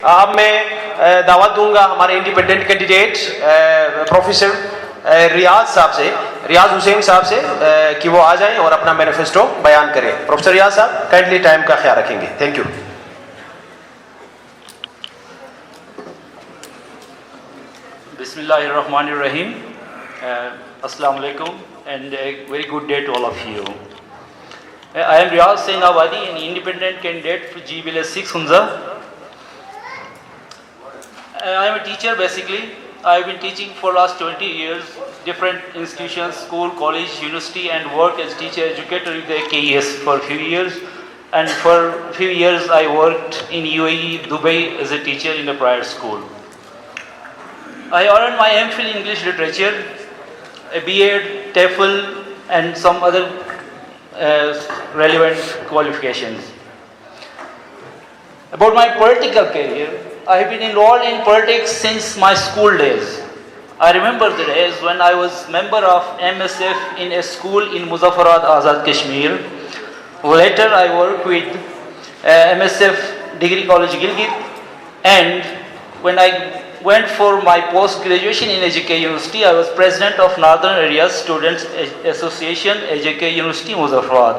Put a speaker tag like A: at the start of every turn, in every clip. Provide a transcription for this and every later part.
A: اب میں دعوت دوں گا ہمارے انڈیپینڈنٹ کینڈیڈیٹ پروفیسر ریاض حسین صاحب سے کہ وہ آ جائیں اور اپنا مینیفیسٹو بیان کریں. پروفیسر ریاض صاحب کائنڈلی ٹائم کا خیال رکھیں گے. Thank you.
B: بسم اللہ الرحمن الرحیم. السلام علیکم and a very good day to all of you. I am Riyaz Hussain Abadi, an independent candidate for GBLS 6 Hunza. I am a teacher basically. I have been teaching for last 20 years, different institutions, school, college, university, and work as teacher educator with the KES for a few years. And for a few years I worked in UAE, Dubai as a teacher in a private school. I earned my MPhil in English Literature, a BEd, TEFL, and some other relevant qualifications. About my political career, I have been enrolled in politics since my school days. I remember the days when I was member of MSF in a school in Muzaffarabad, Azad Kashmir. Later I worked with MSF Degree College Gilgit, and when I went for my post-graduation in AJK University, I was president of Northern Area Students Association, AJK University, Muzaffarabad.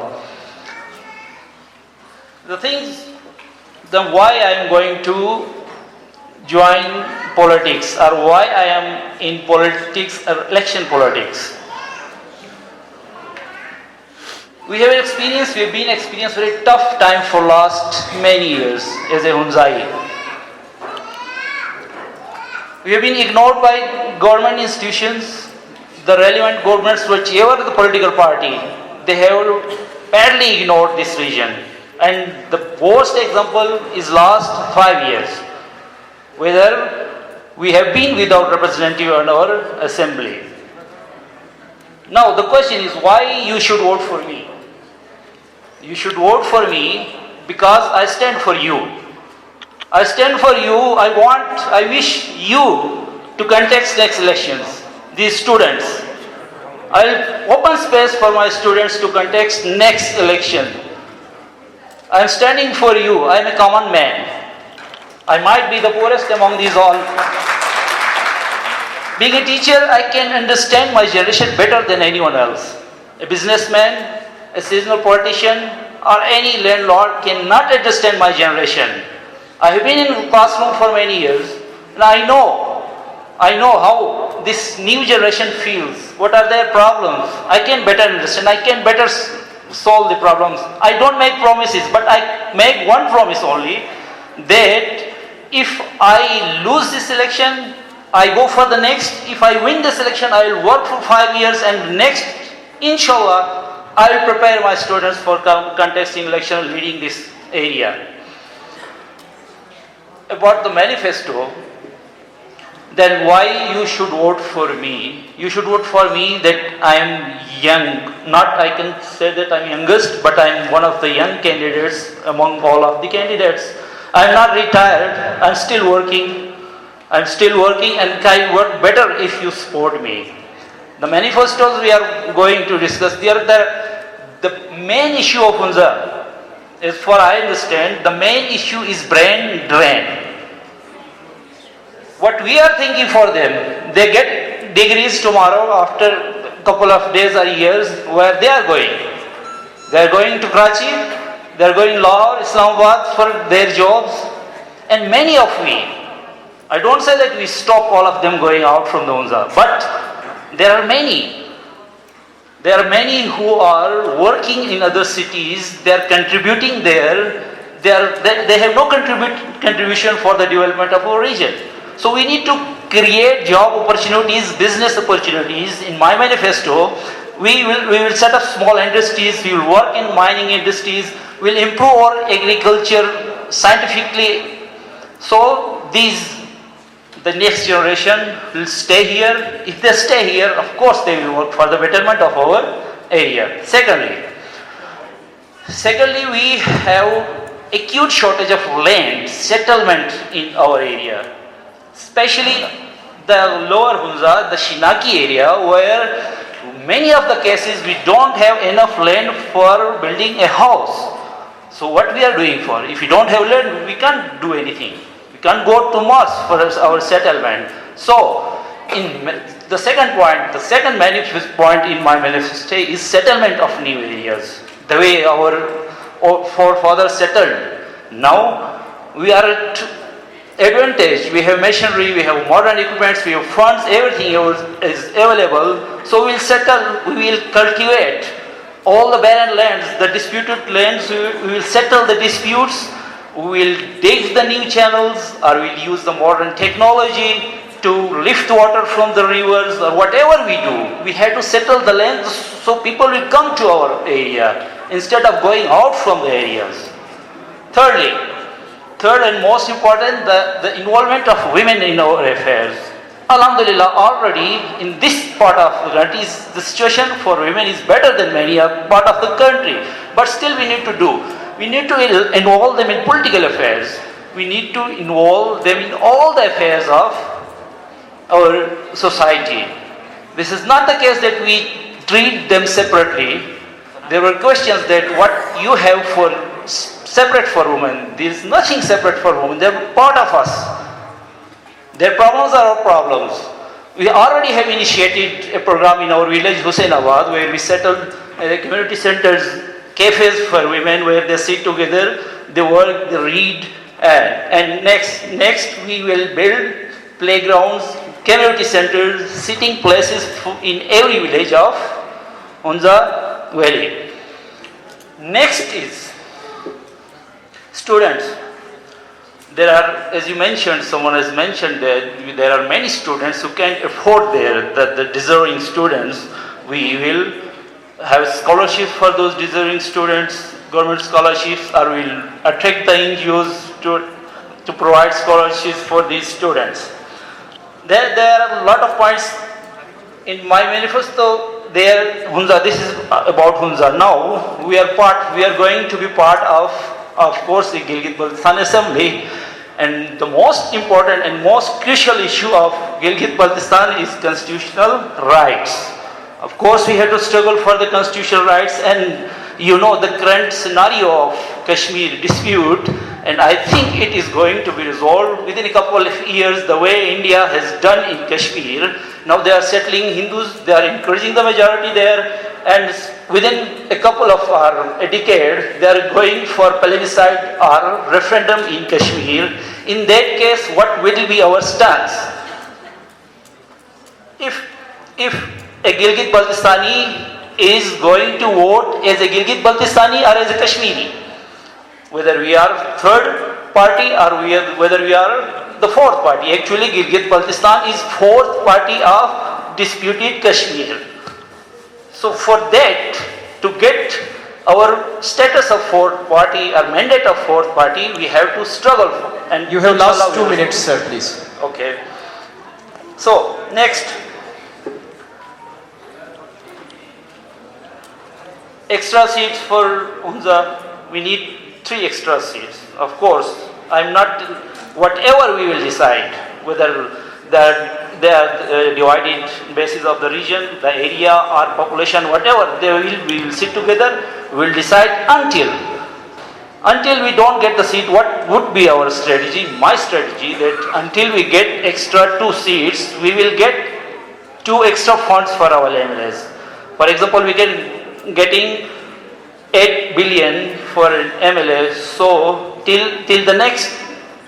B: The things, then why I am going to join politics, or why I am in politics or election politics. We have been experienced very tough time for last many years as a Hunzai. We have been ignored by government institutions, the relevant governments, whichever the political party, they have badly ignored this region. And the worst example is last 5 years, whether we have been without representative in our assembly. Now the question is, why you should vote for me? You should vote for me because I stand for you. I stand for you. I wish you to contest next elections. These students, I'll open space for my students to contest next election. I am standing for you. I am a common man. I might be the poorest among these all. Being a teacher, I can understand my generation better than anyone else. A businessman, a seasonal politician, or any landlord cannot understand my generation. I have been in the classroom for many years, and I know how this new generation feels. What are their problems? I can better understand. I can better solve the problems. I don't make promises, but I make one promise only, that if I lose this election, I go for the next. If I win this election, I will work for 5 years, and next, inshallah, I will prepare my students for contesting election, leading this area. About the manifesto, then why you should vote for me? You should vote for me that I am young. Not I can say that I am youngest, but I am one of the young candidates among all of the candidates. I am not retired. I am still working. And I work better if you support me. The manifestos we are going to discuss, the main issue of Hunza, as far I understand, the main issue is brain drain. What we are thinking for them, they get degrees tomorrow after a couple of days or years. Where they are going? They are going to Karachi, they are going Lahore, Islamabad for their jobs. And many of we, I don't say that we stop all of them going out from the Hunza, but there are many who are working in other cities. They are contributing there. They have no contribution for the development of our region. So we need to create job opportunities, business opportunities. In my manifesto, we will set up small industries. We will work in mining industries. We will improve our agriculture scientifically. So the next generation will stay here. If they stay here, of course they will work for the betterment of our area. Secondly, we have acute shortage of land settlement in our area, especially the lower Hunza, the Shinaki area, where many of the cases we don't have enough land for building a house. So what we are doing for? If we don't have land, we can't do anything. can't go too much for our settlement. So, the second point, the second point in my manifesto is settlement of new areas. The way our forefathers settled. Now we are at advantage. We have machinery, we have modern equipments, we have funds, everything is available. So we will settle, we will cultivate all the barren lands, the disputed lands, we will settle the disputes, we will dig the new channels, or we will use the modern technology to lift water from the rivers, or whatever we do. We have to settle the lands so people will come to our area instead of going out from the areas. Third and most important, the involvement of women in our affairs. Alhamdulillah, already in this part of the country, the situation for women is better than many other part of the country. But still we need to do. We need to involve them in political affairs. We need to involve them in all the affairs of our society. This is not the case that we treat them separately. There were questions that what you have for separate for women. There is nothing separate for women. They are part of us. Their problems are our problems. We already have initiated a program in our village, Husainabad, where we settled community centers, cafes for women, where they sit together, they work, they read, and next we will build playgrounds, community centers, sitting places in every village of Hunza Valley. Next is students. There are, as you mentioned, someone has mentioned that there are many students who can't afford the deserving students. We will have scholarships for those deserving students, government scholarships, or will attract the NGOs to provide scholarships for these students. There are a lot of points in my manifesto. Hunza, this is about Hunza. Now we are going to be part of course, the Gilgit-Baltistan Assembly, and the most important and most crucial issue of Gilgit-Baltistan is constitutional rights. Of course, we have to struggle for the constitutional rights, and you know the current scenario of Kashmir dispute, and I think it is going to be resolved within a couple of years the way India has done in Kashmir. Now they are settling Hindus, they are encouraging the majority there, and within a couple of a decade, they are going for plebiscite or referendum in Kashmir. In that case, what will be our stance? If a Gilgit-Baltistani is going to vote as a Gilgit-Baltistani or as a Kashmiri, whether we are third party or whether we are the fourth party. Actually, Gilgit-Baltistan is fourth party of disputed Kashmir. So for that, to get our status of fourth party or mandate of fourth party, we have to struggle for. And
A: you have last 2 minutes, sir, please.
B: Okay. So next, extra seats for Hunza. We need 3 extra seats. Of course, I'm not. Whatever we will decide, whether they are divided basis of the region, the area, or population, whatever, we will sit together, we will decide until we don't get the seat. What would be our strategy? My strategy, that until we get extra 2 seats, we will get 2 extra funds for our MLAs. For example, we can getting 8 billion for an MLA, so till the next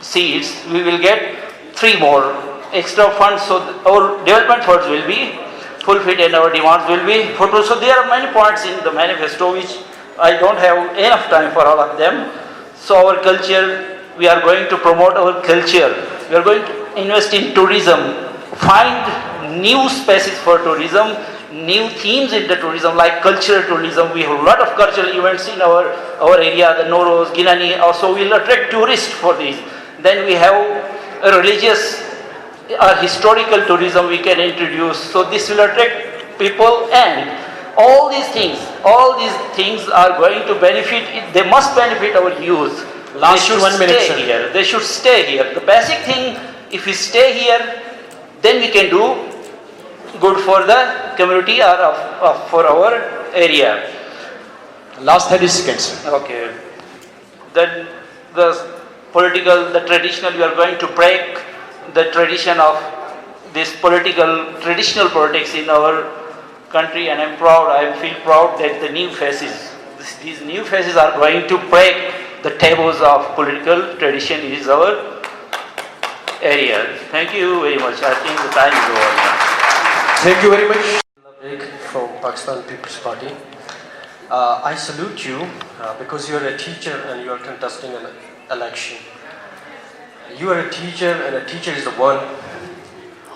B: seats, we will get 3 more extra funds, so our development funds will be fulfilled and our demands will be fulfilled. So there are many points in the manifesto which I don't have enough time for all of them. So our culture, we are going to promote our culture. We are going to invest in tourism, find new spaces for tourism, new themes in the tourism like cultural tourism. We have a lot of cultural events in our area, the Nowruz, Ginani, also we will attract tourists for these. Then we have a religious or historical tourism we can introduce. So this will attract people, and all these things are going to benefit, they must benefit our youth.
A: Last 1 minute, sir.
B: They should stay here. The basic thing, if we stay here, then we can do good for the community or for our area.
A: Last 30 seconds.
B: Okay. Then the political, the traditional, we are going to break the tradition of this political, traditional politics in our country, and I'm proud, I feel proud that the new faces, these new faces are going to break the taboos of political tradition is our area. Thank you very much. I think the time is over now.
A: Thank you very much.
C: From Pakistan People's Party. I salute you because you are a teacher and you are contesting an election. You are a teacher, and a teacher is the one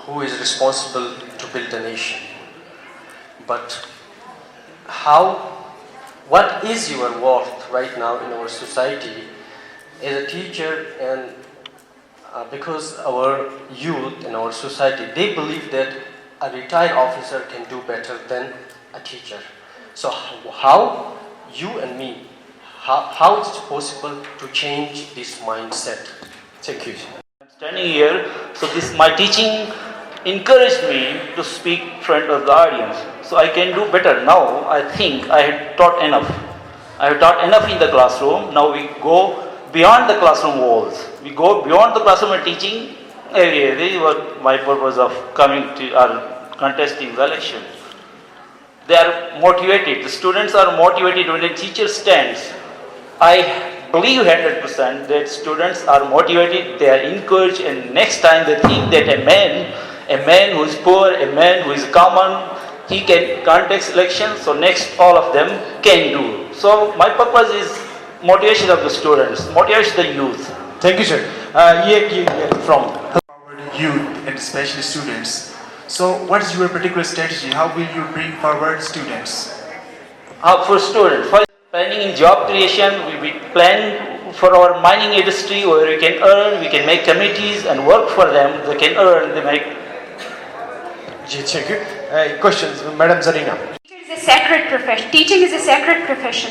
C: who is responsible to build a nation. But what is your worth right now in our society as a teacher? And because our youth in our society, they believe that a retired officer can do better than a teacher. So how you and me, how it's possible to change this mindset? Thank you.
B: I'm standing here, so my teaching encouraged me to speak in front of the audience. So I can do better. Now I think I have taught enough. I have taught enough in the classroom. Now we go beyond the classroom walls. We go beyond the classroom and teaching area. This is what my purpose of coming to or contesting the election. They are motivated. The students are motivated when a teacher stands. I believe 100% that students are motivated, they are encouraged, and next time they think that a man who is poor, a man who is common, he can contest election, so next all of them can do. So my purpose is motivation of the students, motivation the youth.
A: Thank you, sir. From
D: youth and especially students. So what is your particular strategy? How will you bring forward students?
B: For students, for planning in job creation, we plan for our mining industry where we can earn, we can make committees and work for them, they can earn, they make.
A: Thank you. Questions, Madam Zarina.
E: Teacher is a sacred profession. Teaching is a sacred profession.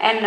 E: And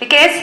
E: Because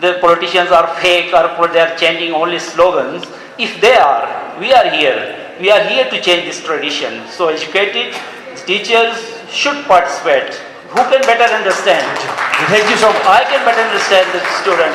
B: the politicians are fake or they are changing only slogans. If they are, we are here. We are here to change this tradition. So educated teachers should participate. Who can better understand?
A: Thank you so much.
B: I can better understand the student,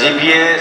F: GPA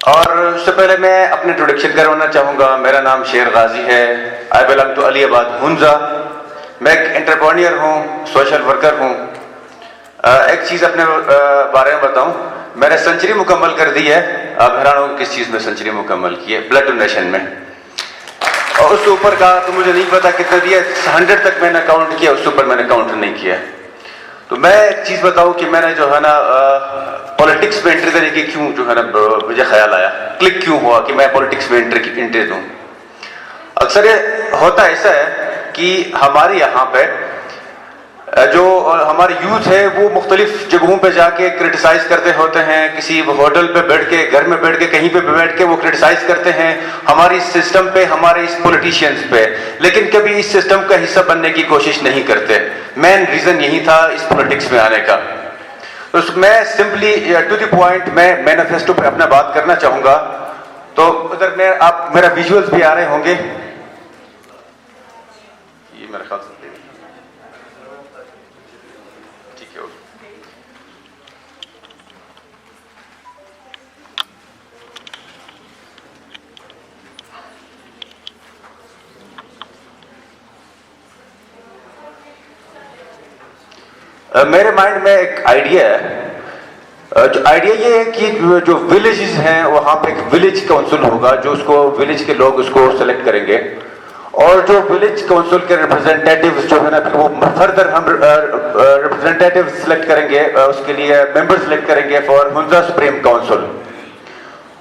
F: اور اس سے پہلے میں اپنے introduction کروانا چاہوں گا. میرا نام شیر غازی ہے. آئی بلانگ ٹو علی آباد ہنزا. میں ایک انٹرپرینیور ہوں, سوشل ورکر ہوں. ایک چیز اپنے بارے میں بتاؤں, میں نے سنچری مکمل کر دی ہے. آپ حیران ہو کس چیز میں سنچری مکمل کی ہے؟ بلڈ ڈونیشن میں. اور اس سے اوپر کا تو مجھے نہیں پتا کتنے دیا, 100 تک میں نے کاؤنٹ کیا, اس سے اوپر میں نے کاؤنٹ نہیں کیا. تو میں ایک چیز بتاؤں کہ میں نے جو ہے نا پولیٹکس میں انٹری دینے کی کیوں جو ہے نا مجھے خیال آیا, کلک کیوں ہوا کہ میں پولیٹکس میں انٹری دوں. اکثر یہ ہوتا ایسا ہے کہ ہمارے یہاں پہ جو ہمارے یوتھ ہے وہ مختلف جگہوں پہ جا کے کرٹیسائز کرتے ہوتے ہیں. کسی ہوٹل پہ بیٹھ کے, گھر میں بیٹھ کے, کہیں پہ بیٹھ کے وہ کرٹیسائز کرتے ہیں ہماری سسٹم پہ, ہمارے اس پولیٹیشینز پہ, لیکن کبھی اس سسٹم کا حصہ بننے کی کوشش نہیں کرتے. مین ریزن یہی تھا اس پولیٹکس میں آنے کا. میں سمپلی ٹو دی پوائنٹ میں مینیفیسٹو پہ اپنا بات کرنا چاہوں گا. تو ادھر میں آپ میرا ویژولز بھی آ رہے ہوں گے. یہ میرا خیال سے ٹھیک ہے. میرے مائنڈ میں ایک آئیڈیا ہے. جو آئیڈیا یہ ہے کہ جو ولیجز ہیں وہاں پہ ایک ولیج کونسل ہوگا, جو اس کو ولیج کے لوگ اس کو سلیکٹ کریں گے, اور جو ولیج کونسل کے ریپرزینٹیٹیوز جو ہے نا پھر وہ فردر ہم ریپرزینٹیٹیو سلیکٹ کریں گے, اس کے لیے ممبر سلیکٹ کریں گے for Hunza supreme council.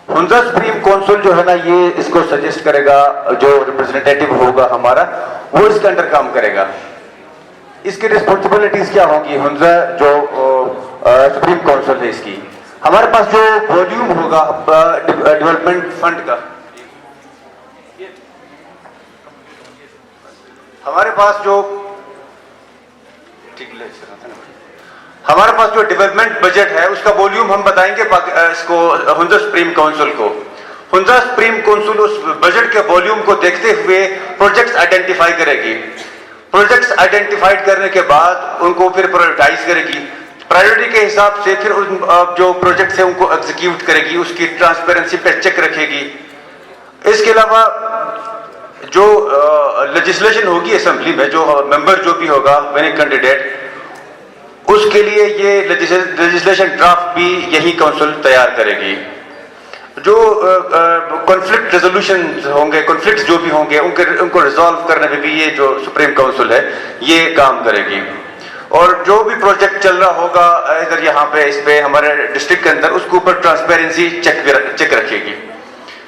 F: Hunza supreme council جو ہے نا یہ اس کو سجیسٹ کرے گا, جو ریپرزینٹیٹیو ہوگا ہمارا وہ اس کے انڈر کام کرے گا. اس کی ریسپانسبلٹیز کیا ہوں گی ہنزا جو سپریم کونسل ہے اس کی؟ ہمارے پاس جو والیوم ہوگا ڈیولپمنٹ فنڈ کا, ہمارے پاس جو ڈیولپمنٹ بجٹ ہے اس کا والیوم ہم بتائیں گے اس کو ہنزا سپریم کونسل کو. ہنزا سپریم کونسل اس بجٹ کے والیوم کو دیکھتے ہوئے پروجیکٹس آئیڈینٹیفائی کرے گی. پروجیکٹس آئیڈینٹیفائڈ کرنے کے بعد ان کو پھر پرائورٹائز کرے گی. پرائیورٹی کے حساب سے پھر جو پروجیکٹس ہیں ان کو ایگزیکیوٹ کرے گی, اس کی ٹرانسپیرنسی پہ چیک رکھے گی. اس کے علاوہ جو لیجسلیشن ہوگی اسمبلی میں, جو ممبر جو بھی ہوگا وننگ کینڈیڈیٹ, اس کے لیے یہ لیجسلیشن ڈرافٹ بھی یہی کونسل تیار کرے گی. جو کنفلکٹ ریزولوشن ہوں گے, کنفلکٹس جو بھی ہوں گے ان کو ریزالو کرنے میں بھی یہ جو سپریم کونسل ہے یہ کام کرے گی. اور جو بھی پروجیکٹ چل رہا ہوگا ادھر یہاں پہ اس پہ ہمارے ڈسٹرکٹ کے اندر, اس کے اوپر ٹرانسپیرنسی چیک رکھے گی.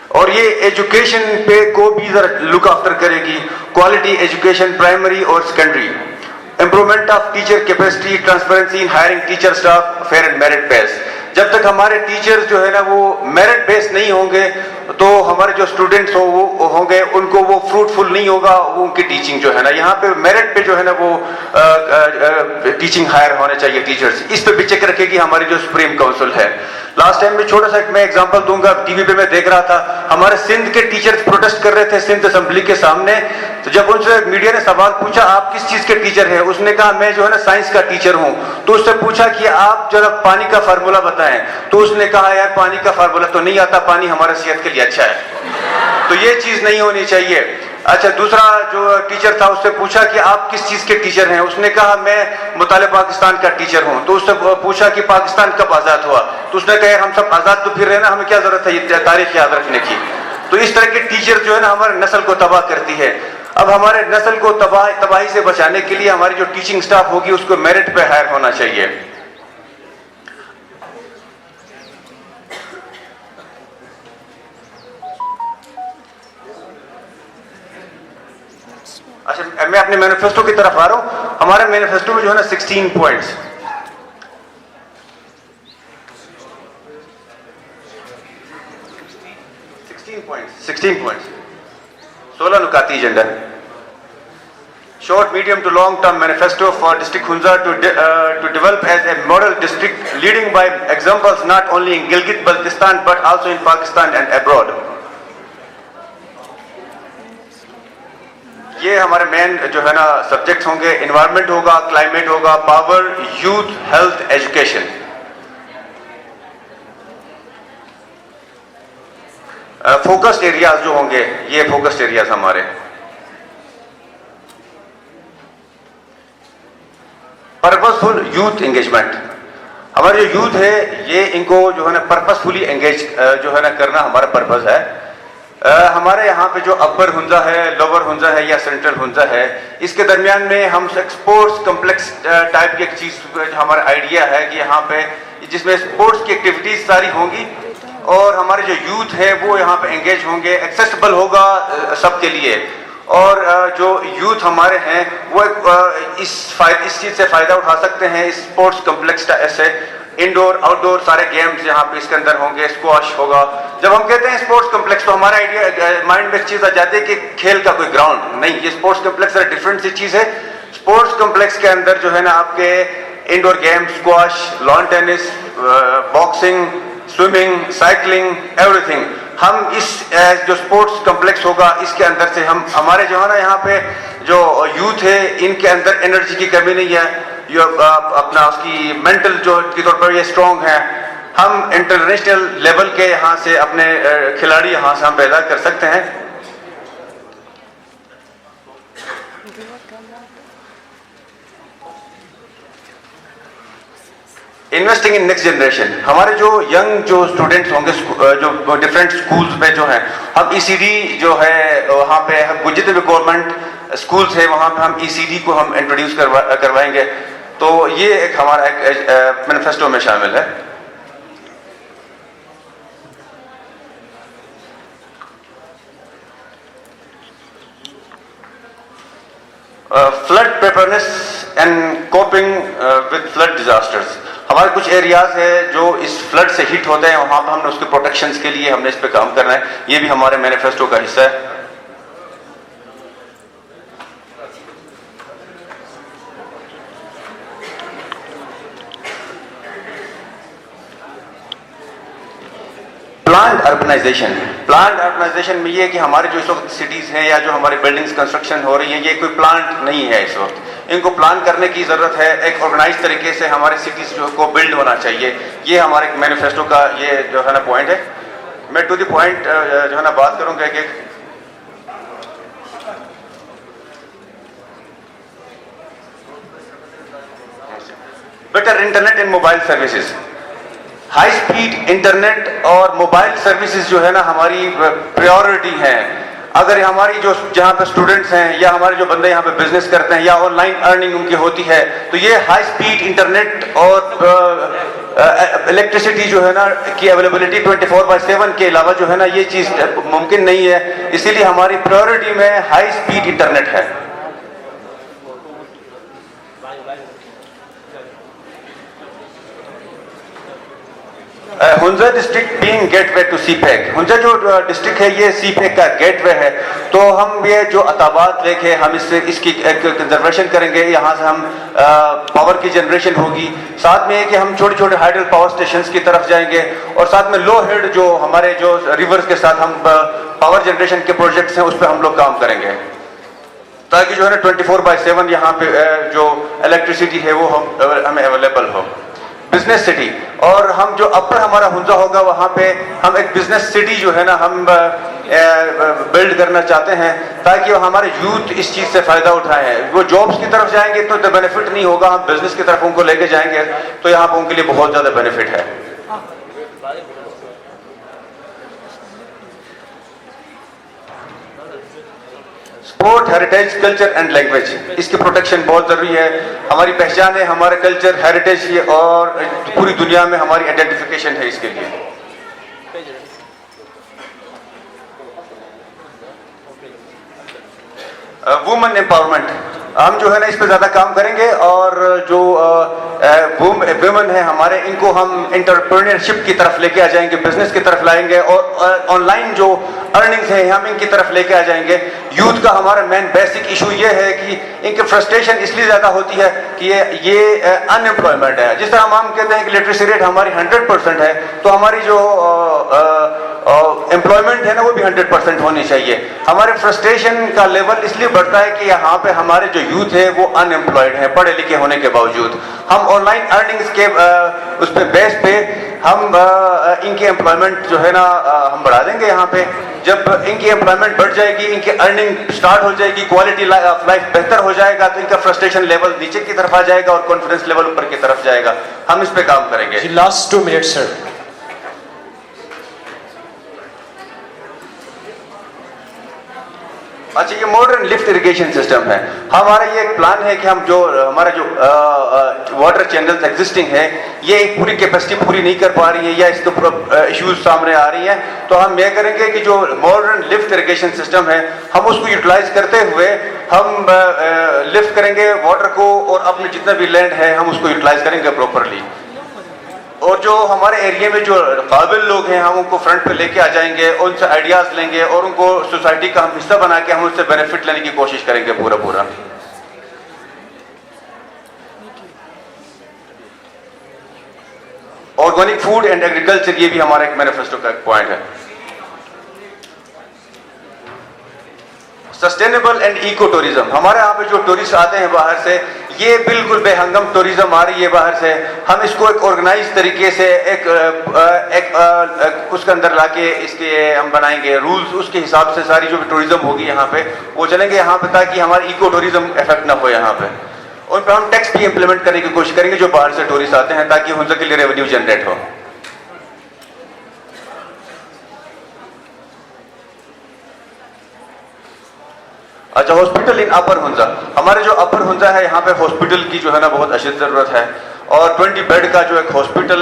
F: اور یہ ایجوکیشن پہ کو بھی ذرا لک آفٹر کرے گی. کوالٹی ایجوکیشن پرائمری اور secondary, improvement of teacher capacity, transparency in hiring teacher staff, fair and merit base. جب تک ہمارے ٹیچرز جو ہے نا وہ میرٹ بیس نہیں ہوں گے تو ہمارے جو اسٹوڈنٹس ہوں گے ان کو وہ فروٹفل نہیں ہوگا وہ ان کی ٹیچنگ جو ہے نا. یہاں پہ میرٹ پہ جو ہے نا وہ ٹیچنگ ہائر ہونے چاہیے ٹیچرز. اس پہ بھی چیک رکھے گی ہماری جو سپریم کونسل ہے. لاسٹ ٹائم میں چھوٹا سا میں ایگزامپل دوں گا, ٹی وی پہ میں دیکھ رہا تھا ہمارے سندھ کے ٹیچرز پروٹیسٹ کر رہے تھے سندھ اسمبلی کے سامنے. تو جب ان سے میڈیا نے سوال پوچھا آپ کس چیز کے ٹیچر ہیں, اس نے کہا میں جو ہے نا سائنس کا ٹیچر ہوں. تو اس سے پوچھا کہ آپ ذرا پانی کا فارمولا بتائیں, تو اس نے کہا یار پانی کا فارمولا تو نہیں آتا, پانی ہمارے صحت کے لیے اچھا ہے. تو یہ چیز نہیں ہونی چاہیے. اچھا دوسرا جو ٹیچر تھا اس سے پوچھا کہ آپ کس چیز کے ٹیچر ہیں, اس نے کہا میں مطالعہ پاکستان کا ٹیچر ہوں. تو اس سے پوچھا کہ پاکستان کب آزاد ہوا, تو اس نے کہا ہم سب آزاد تو پھر رہے نا, ہمیں کیا ضرورت ہے یہ تاریخ یاد رکھنے کی. تو اس طرح کے ٹیچر جو ہے نا ہمارے نسل کو تباہ کرتی ہے. اب ہمارے نسل کو تباہی سے بچانے کے لیے ہماری جو ٹیچنگ سٹاف ہوگی اس کو میرٹ پہ ہائر ہونا چاہیے. اچھا میں اپنے مینیفیسٹو کی طرف آ رہا ہوں. ہمارے مینیفیسٹو میں جو ہے نا 16 پوائنٹس, 16 نکاتی agenda. Short, medium to long term manifesto for District Hunza to develop as a model district leading by examples not only in Gilgit-Baltistan but also in Pakistan and abroad. یہ ہمارے مین جو ہے نا سبجیکٹس ہوں گے, environment ہوگا, climate ہوگا, power, youth, health, education. Focused areas جو ہوں گے، یہ فوکسڈ ایریاز ہمارے. Purposeful youth engagement. ہمارے جو یوتھ ہے یہ ان کو جو ہے نا پرپزفلی انگیج جو ہے نا کرنا ہمارا پرپز ہے. ہمارے یہاں پہ جو اپر ہنزا ہے، لوور ہنزا ہے یا سینٹرل ہنزا ہے، اس کے درمیان میں ہم اسپورٹس کمپلیکس ٹائپ کی ایک چیز ہمارا آئیڈیا ہے کہ یہاں پہ جس میں اسپورٹس کی ایکٹیویٹیز ساری ہوں گی اور ہمارے جو یوتھ ہے وہ یہاں پہ انگیج ہوں گے، ایکسیسیبل ہوگا سب کے لیے. اور جو یوتھ ہمارے ہیں وہ اس چیز سے فائدہ اٹھا سکتے ہیں اس اسپورٹس کمپلیکس سے. انڈور آؤٹ ڈور سارے گیمز یہاں پہ اس کے اندر ہوں گے، اسکواش ہوگا. جب ہم کہتے ہیں اسپورٹس کمپلیکس تو ہمارا آئیڈیا مائنڈ میں ایک چیز آ جاتی ہے کہ کھیل کا کوئی گراؤنڈ نہیں. یہ اسپورٹس کمپلیکس ہے، ڈفرینٹ سی چیز ہے. اسپورٹس کمپلیکس کے اندر جو ہے نا آپ کے indoor games, squash, lawn tennis, boxing, swimming, cycling, everything. ہم اس جو اسپورٹس کمپلیکس ہوگا اس کے اندر سے ہم ہمارے جو ہے نا یہاں پہ جو یوتھ ہے ان کے اندر انرجی کی کمی نہیں ہے، اپنا اس کی مینٹل جو کے طور پر یہ اسٹرانگ ہے. ہم انٹرنیشنل لیول کے یہاں سے اپنے کھلاڑی یہاں سے ہم پیدا کر سکتے ہیں. Investing in next generation. ہمارے جو ینگ جو اسٹوڈنٹس ہوں گے جو ڈفرینٹ اسکولس میں جو ہیں، ہم ای سی ڈی جو ہے وہاں پہ جتنے بھی گورنمنٹ اسکولس ہیں وہاں پہ ہم ای سی ڈی کو ہم انٹروڈیوس کروائیں گے. تو یہ ایک ہمارا ایک مینیفیسٹو میں شامل ہے. Flood preparedness and coping with flood disasters. ہمارے کچھ ایریاز ہے جو اس فلڈ سے ہٹ ہوتے ہیں، وہاں پہ ہم نے اس کے پروٹیکشنز کے لیے ہم نے اس پہ کام کرنا ہے. یہ بھی ہمارے مینیفیسٹو کا حصہ ہے. Planned urbanisation. پلانڈ اربنائزیشن میں یہ ہے کہ ہمارے جو اس وقت سٹیز ہیں یا جو ہماری بلڈنگز کنسٹرکشن ہو رہی ہیں یہ کوئی پلانٹ نہیں ہے. اس وقت ان کو پلان کرنے کی ضرورت ہے. ایک آرگنائز طریقے سے ہمارے سٹیز کو بلڈ ہونا چاہیے. یہ ہمارے مینیفیسٹو کا یہ جو ہے نا پوائنٹ ہے. میں ٹو دی پوائنٹ جو ہے نا بات کروں گا کہ better internet and mobile services. High speed internet اور موبائل سروسز جو ہے نا ہماری پریورٹی ہیں. اگر ہماری جو جہاں پہ اسٹوڈنٹس ہیں یا ہمارے جو بندے یہاں پہ بزنس کرتے ہیں یا آن لائن ارننگ ان کی ہوتی ہے تو یہ ہائی سپیڈ انٹرنیٹ اور الیکٹریسٹی جو ہے نا کی اویلیبلٹی 24/7 کے علاوہ جو ہے نا یہ چیز ممکن نہیں ہے. اسی لیے ہماری پریورٹی میں ہائی سپیڈ انٹرنیٹ ہے. Hunza district being gateway to CPEC. Hunza جو ڈسٹرکٹ ہے یہ سی پیک کا گیٹ وے ہے. تو ہم یہ جو عطابات لیک ہے ہم اس کی کنزرویشن کریں گے. یہاں سے ہم پاور کی جنریشن ہوگی. ساتھ میں یہ کہ ہم چھوٹے چھوٹے ہائیڈل پاور اسٹیشنز کی طرف جائیں گے اور ساتھ میں لو ہیڈ جو ہمارے جو ریورز کے ساتھ ہم پاور جنریشن کے پروجیکٹس ہیں اس پہ ہم لوگ کام کریں گے تاکہ جو ہے نا 24/7 یہاں پہ جو الیکٹریسٹی ہے وہ ہمیں اویلیبل ہو. Business city. اور ہم جو اپر ہمارا ہنزا ہوگا وہاں پہ ہم ایک بزنس سٹی جو ہے نا ہم بلڈ کرنا چاہتے ہیں تاکہ ہمارے یوتھ اس چیز سے فائدہ اٹھائیں. وہ جابس کی طرف جائیں گے تو بینیفٹ نہیں ہوگا. ہم بزنس کی طرف ان کو لے کے جائیں گے تو یہاں پہ ان کے لیے بہت زیادہ بینیفٹ ہے. Sport, heritage, culture and language. اس کی پروٹیکشن بہت ضروری ہے. ہماری پہچان ہے ہمارے کلچر، ہیریٹیج اور پوری دنیا میں ہماری آئیڈینٹیفیکیشن ہے اس کے لیے. Women empowerment. ہم جو ہے نا اس پہ زیادہ کام کریں گے اور جو ویمن ہیں ہمارے ان کو ہم انٹرپرینرشپ کی طرف لے کے آ جائیں گے، بزنس کی طرف لائیں گے اور آن لائن جو ارننگز ہیں ہم ان کی طرف لے کے آ جائیں گے. یوتھ کا ہمارا مین بیسک ایشو یہ ہے کہ ان کی فرسٹریشن اس لیے زیادہ ہوتی ہے کہ یہ ان امپلائمنٹ ہے. جس طرح ہم کہتے ہیں کہ لٹریسی ریٹ ہماری 100% ہے تو ہماری جو امپلائمنٹ ہے نا وہ بھی 100% ہونی چاہیے. ہمارے فرسٹریشن کا لیول اس لیے بڑھتا ہے کہ یہاں پہ ہمارے جو یوتھ ہے وہ ان امپلائڈ ہیں پڑھے لکھے ہونے کے باوجود. ہم آن لائن ارننگز کے اس پہ بیس پہ ہم ان کی امپلائمنٹ جو ہے نا ہم بڑھا دیں گے یہاں پہ. جب ان کی امپلائمنٹ بڑھ جائے گی, ان کی ارننگ سٹارٹ ہو جائے گی, کوالٹی آف لائف بہتر ہو جائے گا, تو ان کا فرسٹریشن لیول نیچے کی طرف آ جائے گا اور کانفیڈنس لیول اوپر کی طرف جائے گا. ہم اس پہ کام کریں گے.
A: لاسٹ 2 minutes سر.
F: اچھا, یہ ماڈرن لفٹ اریگیشن سسٹم ہے. ہمارا یہ ایک پلان ہے کہ ہم جو ہمارا جو واٹر چینلز ایگزسٹنگ ہے, یہ پوری کیپیسٹی پوری نہیں کر پا رہی ہے یا اس کے ایشوز سامنے آ رہی ہیں, تو ہم یہ کریں گے کہ جو ماڈرن لفٹ اریگیشن سسٹم ہے ہم اس کو یوٹیلائز کرتے ہوئے ہم لفٹ کریں گے واٹر کو, اور اپنے جتنا بھی لینڈ ہے ہم اس کو یوٹیلائز کریں گے پراپرلی. اور جو ہمارے ایریا میں جو قابل لوگ ہیں ہم ان کو فرنٹ پہ لے کے آ جائیں گے, ان سے آئیڈیاز لیں گے اور ان کو سوسائٹی کا ہم حصہ بنا کے ہم ان سے بینیفٹ لینے کی کوشش کریں گے پورا. آرگینک فوڈ اینڈ ایگریکلچر, یہ بھی ہمارا ایک مینیفیسٹو کا ایک پوائنٹ ہے. سسٹینیبل اینڈ ایکو ٹوریزم, ہمارے یہاں پہ جو ٹورسٹ آتے ہیں باہر سے, یہ بالکل بے ہنگم ٹوریزم آ رہی ہے باہر سے. ہم اس کو ایک آرگنائز طریقے سے ایک اس کے اندر لا کے اس کے ہم بنائیں گے رولز, اس کے حساب سے ساری جو بھی ٹوریزم ہوگی یہاں پہ وہ چلیں گے یہاں پہ, تاکہ ہماری ایکو ٹوریزم افیکٹ نہ ہو یہاں پہ. ان پہ ہم ٹیکس بھی امپلیمنٹ کرنے کی کوشش کریں گے جو باہر سے ٹورسٹ آتے ہیں, تاکہ ان کے لیے ریونیو جنریٹ ہو. اچھا, ہاسپٹل ان اپر ہنزا, ہمارے جو اپر ہنزا ہے یہاں پہ ہاسپٹل کی جو ہے نا بہت اشد ضرورت ہے, اور 20 بیڈ کا جو ایک ہاسپٹل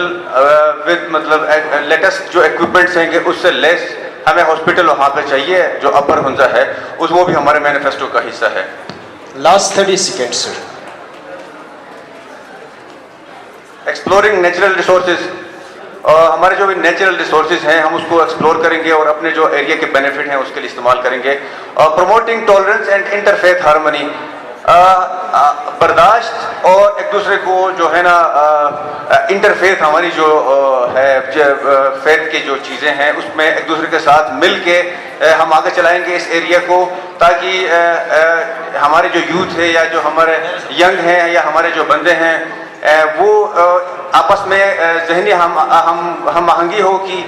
F: ود مطلب لیٹسٹ جو ایکوپمنٹس ہیں کہ اس سے لیس ہمیں ہاسپٹل وہاں پہ چاہیے جو اپر ہنزا ہے, وہ بھی ہمارے مینیفیسٹو کا حصہ ہے.
A: لاسٹ 30 seconds سر.
F: ایکسپلورنگ نیچرل ریسورسز, ہمارے جو بھی نیچرل ریسورسز ہیں ہم اس کو ایکسپلور کریں گے اور اپنے جو ایریا کے بینیفٹ ہیں اس کے لیے استعمال کریں گے. Promoting tolerance and interfaith harmony, برداشت اور ایک دوسرے کو جو ہے نا انٹرفیتھ ہماری جو ہے فیتھ کی جو چیزیں ہیں اس میں ایک دوسرے کے ساتھ مل کے ہم آگے چلائیں گے اس ایریا کو, تاکہ ہمارے جو یوتھ ہے یا جو ہمارے ینگ ہیں یا ہمارے جو بندے ہیں وہ آپس میں ذہنی ہم آہنگی ہو کہ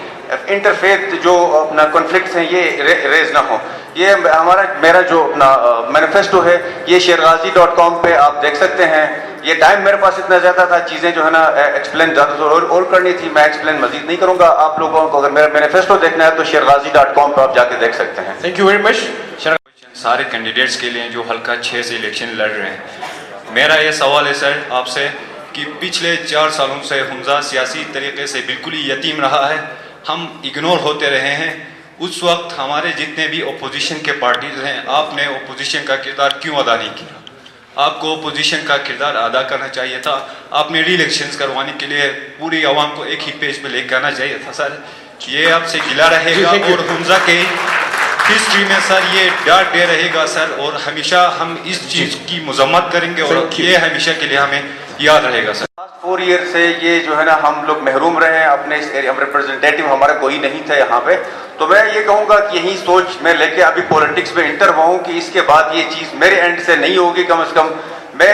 F: انٹرفیتھ جو اپنا کنفلکٹس ہیں یہ ریز نہ ہو. یہ میرا جو اپنا مینیفیسٹو ہے یہ sherghazi.com پہ آپ دیکھ سکتے ہیں. یہ ٹائم میرے پاس اتنا زیادہ تھا, چیزیں جو ہے نا ایکسپلین زیادہ اور کرنی تھی, میں ایکسپلین مزید نہیں کروں گا. آپ لوگوں کو اگر میرا مینیفیسٹو دیکھنا ہے تو sherghazi.com پہ آپ جا کے دیکھ سکتے ہیں.
A: تھینک یو ویری مچ.
G: سارے کینڈیڈیٹس کے لیے جو حلقہ 6 سے الیکشن لڑ رہے ہیں, میرا یہ سوال ہے سر آپ سے کہ پچھلے 4 سالوں سے حمزہ سیاسی طریقے سے بالکل ہی یتیم رہا ہے, ہم اگنور ہوتے رہے ہیں. اس وقت ہمارے جتنے بھی اپوزیشن کے پارٹیز ہیں, آپ نے اپوزیشن کا کردار کیوں ادا نہیں کیا؟ آپ کو اپوزیشن کا کردار ادا کرنا چاہیے تھا. آپ نے ری الیکشنز کروانے کے لیے پوری عوام کو ایک ہی پیج پہ لے کے آنا چاہیے تھا سر. یہ آپ سے گلا رہے گا اور حمزہ کے ہسٹری میں سر یہ ڈاٹ دے رہے گا سر, اور ہمیشہ ہم اس چیز کی مذمت کریں گے اور یہ ہمیشہ کے لیے ہمیں یاد رہے گا سر.
F: 4 ایئر سے یہ جو ہے نا ہم لوگ محروم رہے ہیں اپنے اس ایریا, ہم ریپرزنٹیٹیو ہمارا کوئی نہیں تھا یہاں پہ. تو میں یہ کہوں گا کہ یہی سوچ میں لے کے ابھی پولیٹکس میں انٹر ہوا ہوں کہ اس کے بعد یہ چیز میرے اینڈ سے نہیں ہوگی. کم از کم میں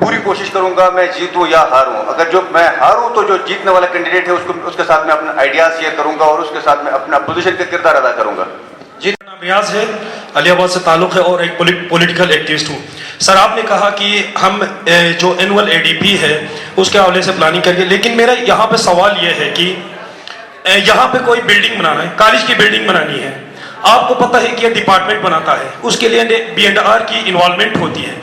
F: پوری کوشش کروں گا میں جیتوں یا ہاروں. اگر جو میں ہاروں تو جو جیتنے والا کینڈیڈیٹ ہے اس کے ساتھ میں اپنا آئیڈیاز شیئر کروں گا اور اس کے ساتھ میں اپنا پوزیشن کا کردار ادا کروں گا.
H: جی, میرا نام ریاض ہے, علی آباد سے تعلق ہے اور ایک پولیٹیکل ایکٹیوسٹ ہوں. سر آپ نے کہا کہ ہم جو اینول ADP ہے اس کے حوالے سے پلاننگ کریں گے, لیکن میرا یہاں پہ سوال یہ ہے کہ یہاں پہ کوئی بلڈنگ بنانا ہے, کالج کی بلڈنگ بنانی ہے, آپ کو پتہ ہے کہ یہ ڈپارٹمنٹ بناتا ہے, اس کے لیے B&R کی انوالومنٹ ہوتی ہے.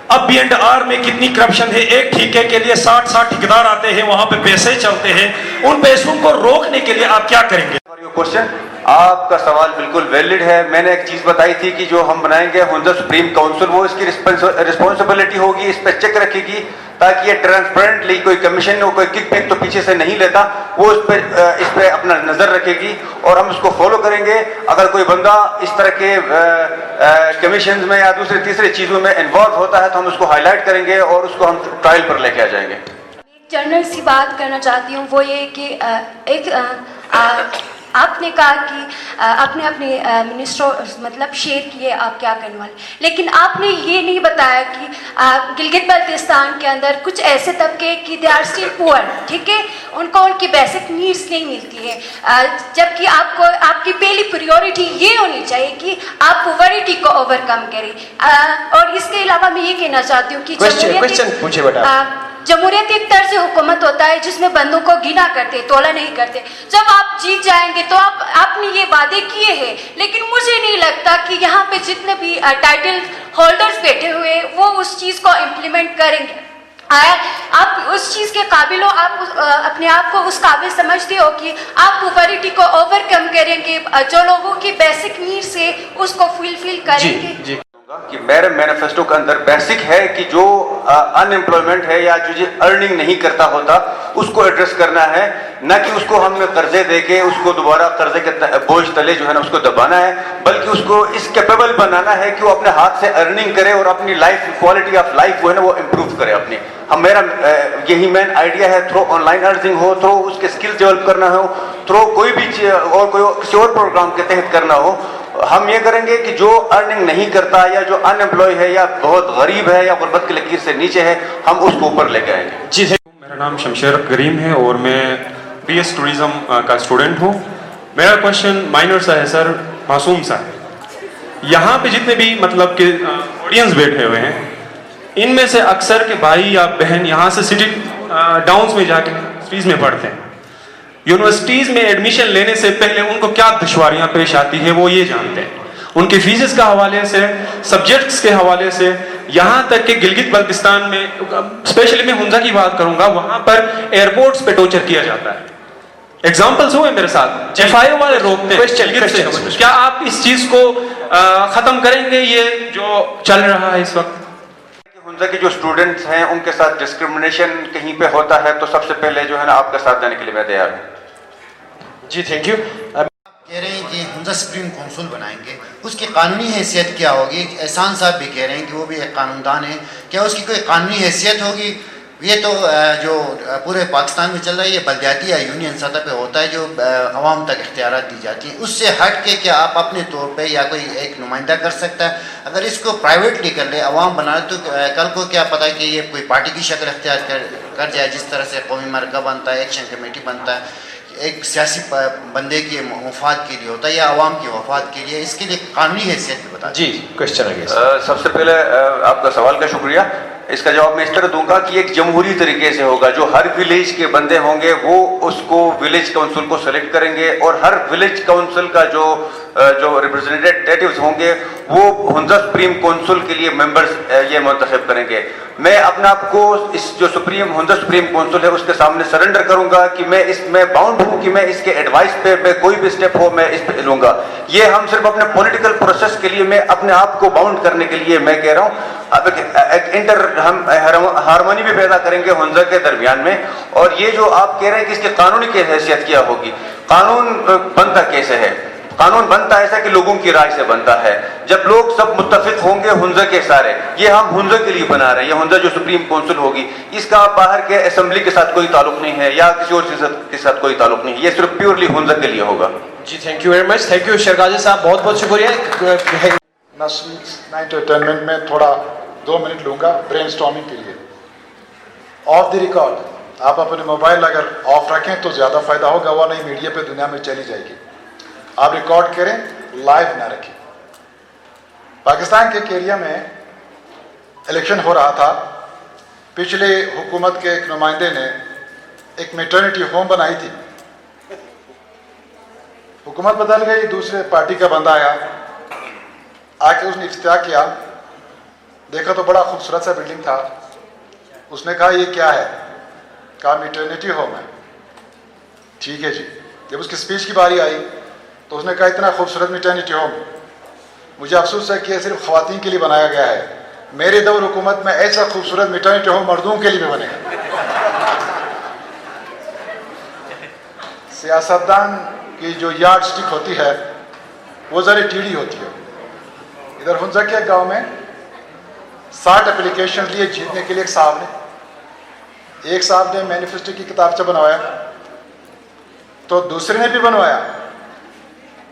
H: اب B&R میں کتنی کرپشن ہے, ایک ٹھیکے کے لیے 60 ٹھیکیدار آتے ہیں, وہاں پہ پیسے چلتے ہیں, ان پیسوں کو روکنے کے لیے آپ کیا کریں گے؟
F: کوشچن آپ کا سوال بالکل ویلڈ ہے. میں نے ایک چیز بتائی تھی کہ جو ہم بنائیں گے حمزہ سپریم کاؤنسل, وہ اس کی رسپانسبلٹی ہوگی, اس پہ چیک رکھے گی تاکہ یہ ٹرانسپیرنٹلی کوئی کمیشن کوئی کک بیک تو پیچھے سے نہیں لیتا, وہ اس پہ اپنا نظر رکھے گی اور ہم اس کو فالو کریں گے. اگر کوئی بندہ اس طرح کے کمیشنز میں یا دوسرے تیسرے چیزوں میں انوالو ہوتا ہے تو ہم اس کو ہائی لائٹ کریں گے اور اس کو ہم ٹرائل پر لے کے آ جائیں گے.
I: جنرل سی بات کرنا چاہتی ہوں, وہ یہ کہ ایک
E: آپ نے کہا کہ آپ نے اپنے منسٹروں مطلب شیئر کیے آپ کیا کرنے والے، لیکن آپ نے یہ نہیں بتایا کہ گلگت بلتستان کے اندر کچھ ایسے طبقے کی دے آر اسٹل پور، ٹھیک ہے، ان کو ان کی بیسک نیڈس نہیں ملتی ہے، جبکہ آپ کی پہلی پریورٹی یہ ہونی چاہیے کہ آپ پوورٹی کو اوور کم کریں۔ اور اس کے علاوہ میں یہ کہنا چاہتی ہوں کہ جمہوریت ایک طرز حکومت ہوتا ہے جس میں بندوں کو گنا کرتے، تولا نہیں کرتے۔ جب آپ جیت جائیں گے تو آپ نے یہ وعدے کیے ہیں، لیکن مجھے نہیں لگتا کہ یہاں پہ جتنے بھی ٹائٹل ہولڈرز بیٹھے ہوئے وہ اس چیز کو امپلیمنٹ کریں گے۔ آپ اس چیز کے قابل ہو، آپ اپنے آپ کو اس قابل سمجھتے ہو کہ آپ پوورٹی کو اوور کم کریں گے، جو لوگوں کی بیسک نیڈس ہے اس کو فلفل کریں گے؟
F: کہ میرے مینیفیسٹو کے اندر بیسک ہے کہ جو ان امپلائمنٹ ہے یا جو ارننگ نہیں کرتا ہوتا اس کو ایڈریس کرنا ہے، نہ کہ اس کو ہم نے قرضے دے کے اس کو دوبارہ قرضے کے بوجھ تلے جو ہے نا اس کو دبانا ہے، بلکہ اس کو اس کیپیبل بنانا ہے کہ وہ اپنے ہاتھ سے ارننگ کرے اور اپنی لائف کوالٹی آف لائف جو ہے نا وہ امپروو کرے اپنی۔ میرا یہی مین آئیڈیا ہے، تھرو آن لائن ارننگ ہو، تھرو اس کے اسکل ڈیولپ کرنا ہو، تھرو کوئی بھی اور کوئی کسی اور پروگرام کے تحت کرنا ہو، ہم یہ کریں گے کہ جو ارننگ نہیں کرتا یا جو ان امپلائی ہے یا بہت غریب ہے یا غربت کی لکیر سے نیچے ہے، ہم اس کو اوپر لے کے آئیں گے۔
H: جی میرا نام شمشیر کریم ہے اور میں بی ایس ٹورزم کا اسٹوڈنٹ ہوں۔ میرا کوشچن مائنر سا ہے سر، معصوم سا ہے۔ یہاں پہ جتنے بھی مطلب کہ آڈینس بیٹھے ہوئے ہیں، ان میں سے اکثر کے بھائی یا بہن یہاں سے سٹی ڈاؤنز میں جا کے یونیورسٹیز میں پڑھتے ہیں۔ یونیورسٹیز میں ایڈمیشن لینے سے پہلے ان کو کیا دشواریاں پیش آتی ہے وہ یہ جانتے ہیں، ان کے فیسز کا حوالے سے، سبجیکٹس کے حوالے سے، یہاں تک کہ گلگت بلتستان میں اسپیشلی میں ہنزا کی بات کروں گا، وہاں پر ایئرپورٹس پہ ٹورچر کیا جاتا ہے۔ ایگزامپلس ہوئے میرے ساتھ، ایف آئی او والے روکتے ہیں۔ کیا آپ اس چیز کو ختم کریں گے یہ جو چل رہا ہے اس وقت؟
F: ہنزا کے جو اسٹوڈنٹس ہیں ان کے ساتھ ڈسکرمنیشن کہیں پہ ہوتا ہے تو سب سے پہلے جو ہے نا آپ کا ساتھ دینے کے لیے میں تیار ہوں۔
A: جی تھینک یو۔
I: کہہ رہے ہیں کہ ہنزا سپریم کونسل بنائیں گے، اس کی قانونی حیثیت کیا ہوگی؟ احسان صاحب بھی کہہ رہے ہیں کہ وہ بھی ایک قانون دان ہے، کیا اس کی کوئی قانونی حیثیت ہوگی؟ یہ تو جو پورے پاکستان میں چل رہا ہے یہ بلدیاتی یا یونین سطح پہ ہوتا ہے جو عوام تک اختیارات دی جاتی ہیں، اس سے ہٹ کے کیا آپ اپنے طور پہ یا کوئی ایک نمائندہ کر سکتا ہے؟ اگر اس کو پرائیویٹلی کر لے، عوام بنا لے، تو کل کو کیا پتہ کہ یہ کوئی پارٹی کی شکل اختیار کر جائے، جس طرح سے قومی مرکہ بنتا ہے، ایکشن کمیٹی بنتا ہے، ایک سیاسی بندے کے مفاد کے لیے ہوتا ہے یا عوام کے مفاد کے لیے، اس کے لیے قانونی حیثیت بھی بتا دیں۔
A: جی کوشچن ہے۔
F: سب سے پہلے آپ کا سوال کا شکریہ۔ اس کا جواب میں اس طرح دوں گا کہ ایک جمہوری طریقے سے ہوگا، جو ہر ولیج کے بندے ہوں گے وہ اس کو ولیج کونسل کو سلیکٹ کریں گے، اور ہر ولیج کونسل کا جو ریپرزنٹیٹیوز ہوں گے وہ ہنزا سپریم کونسل کے لیے ممبرز یہ منتخب کریں گے۔ میں اپنے آپ کو اس جو ہنزا سپریم کونسل ہے اس کے سامنے سرنڈر کروں گا کہ میں اس میں باؤنڈ ہوں کہ میں اس کے ایڈوائس پہ میں کوئی بھی اسٹیپ ہو میں اس پہ لوں گا۔ یہ ہم صرف اپنے پولیٹیکل پروسیس کے لیے، میں اپنے آپ کو باؤنڈ کرنے کے لیے میں کہہ رہا ہوں۔ اب ایک ہم ہارمونی بھی پیدا کریں گے ہنزا کے درمیان میں۔ اور یہ جو آپ کہہ رہے ہیں کہ اس کی قانونی کی حیثیت کیا ہوگی، قانون بنتا کیسے ہے؟ قانون بنتا ایسا کہ لوگوں کی رائے سے بنتا ہے، جب لوگ سب متفق ہوں گے ہنزا کے سارے، یہ ہم ہنزا کے لیے بنا رہے ہیں، یہ ہنزا جو سپریم کونسل ہوگی اس کا باہر کے اسمبلی کے ساتھ کوئی تعلق نہیں ہے یا کسی اور چیز کے ساتھ کوئی تعلق نہیں ہے، یہ صرف پیورلی ہنزا کے لیے ہوگا۔
A: جی thank you very much, thank you Sherghazi صاحب، بہت بہت شکریہ۔
J: 9 to 10 منٹ میں تھوڑا 2 منٹ لوں گا برین اسٹارمنگ کے لیے۔ آف دی ریکارڈ آپ اپنے موبائل اگر آف رکھیں تو زیادہ فائدہ ہوگا، وہ نہیں میڈیا پہ دنیا میں چلی جائے گی۔ آپ ریکارڈ کریں، لائیو نہ رکھیں۔ پاکستان کے ایریا میں الیکشن ہو رہا تھا، پچھلے حکومت کے ایک نمائندے نے ایک میٹرنٹی ہوم بنائی تھی، حکومت بدل گئی، دوسرے پارٹی کا بندہ آیا، آ کے اس نے افتتاح کیا، دیکھا تو بڑا خوبصورت سا بلڈنگ تھا۔ اس نے کہا یہ کیا ہے؟ کہا میٹرنٹی ہوم ہے۔ ٹھیک ہے جی۔ جب اس کی اسپیچ کی باری آئی تو اس نے کہا اتنا خوبصورت میٹرنٹی ہوم مجھے افسوس ہے کہ یہ صرف خواتین کے لیے بنایا گیا ہے، میرے دور حکومت میں ایسا خوبصورت میٹرنٹی ہوم مردوں کے لیے بھی بنے گا۔ سیاستدان کی جو یارڈ سٹک ہوتی ہے وہ ذرا ٹیڑھی ہوتی ہے۔ ادھر ہنزا کے گاؤں میں 60 اپلیکیشن لیے جیتنے کے لیے ایک صاحب نے مینیفیسٹو کی کتاب سے بنوایا، تو دوسرے نے بھی بنوایا،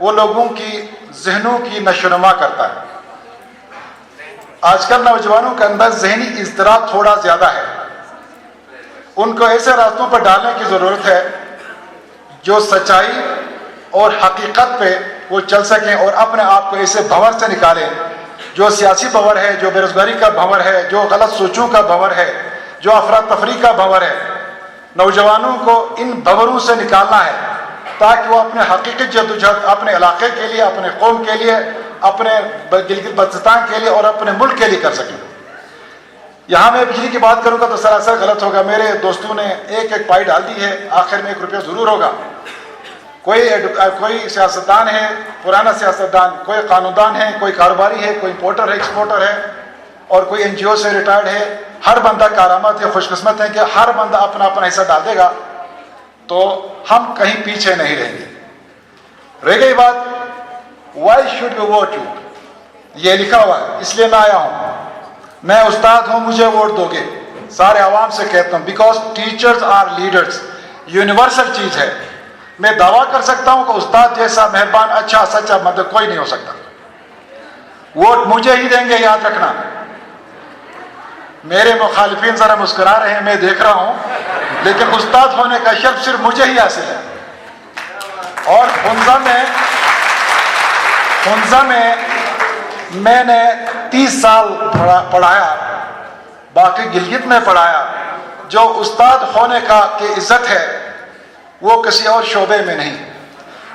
J: وہ لوگوں کی ذہنوں کی نشوونما کرتا ہے. آج کل نوجوانوں کے اندر ذہنی اضطراب تھوڑا زیادہ ہے. ان کو ایسے راستوں پر ڈالنے کی ضرورت ہے جو سچائی اور حقیقت پہ وہ چل سکیں اور اپنے آپ کو ایسے بھنور سے نکالیں جو سیاسی بھنور ہے, جو بے روزگاری کا بھنور ہے, جو غلط سوچوں کا بھنور ہے, جو افراتفری کا بھنور ہے. نوجوانوں کو ان بھنوروں سے نکالنا ہے تاکہ وہ اپنے حقیقی جدوجہد اپنے علاقے کے لیے, اپنے قوم کے لیے, اپنے گلگت بلتستان کے لیے اور اپنے ملک کے لیے کر سکیں. یہاں میں بجلی کی بات کروں گا تو سراسر غلط ہوگا. میرے دوستوں نے ایک ایک پائی ڈال دی ہے, آخر میں 1 روپیہ ضرور ہوگا. کوئی سیاستدان ہے, پرانا سیاستدان, کوئی قانوندان ہے, کوئی کاروباری ہے, کوئی امپورٹر ہے, ایکسپورٹر ہے, اور کوئی این جی او سے ریٹائرڈ ہے. ہر بندہ کارآمد ہے, خوش قسمت ہے کہ ہر بندہ اپنا اپنا حصہ ڈال دے گا تو ہم کہیں پیچھے نہیں رہیں گے. رہ گئی بات why should we vote you, یہ لکھا ہوا ہے اس لیے میں آیا ہوں. میں استاد ہوں, مجھے ووٹ دو گے. سارے عوام سے کہتا ہوں because teachers are leaders, universal چیز ہے. میں دعویٰ کر سکتا ہوں کہ استاد جیسا مہربان, اچھا, سچا مدد کوئی نہیں ہو سکتا. ووٹ مجھے ہی دیں گے, یاد رکھنا. میرے مخالفین ذرا مسکرا رہے ہیں, میں دیکھ رہا ہوں, لیکن استاد ہونے کا شرف صرف مجھے ہی حاصل ہے. اور حنزہ میں میں نے 30 سال پڑھایا, باقی گلگت میں پڑھایا. جو استاد ہونے کا کہ عزت ہے وہ کسی اور شعبے میں نہیں.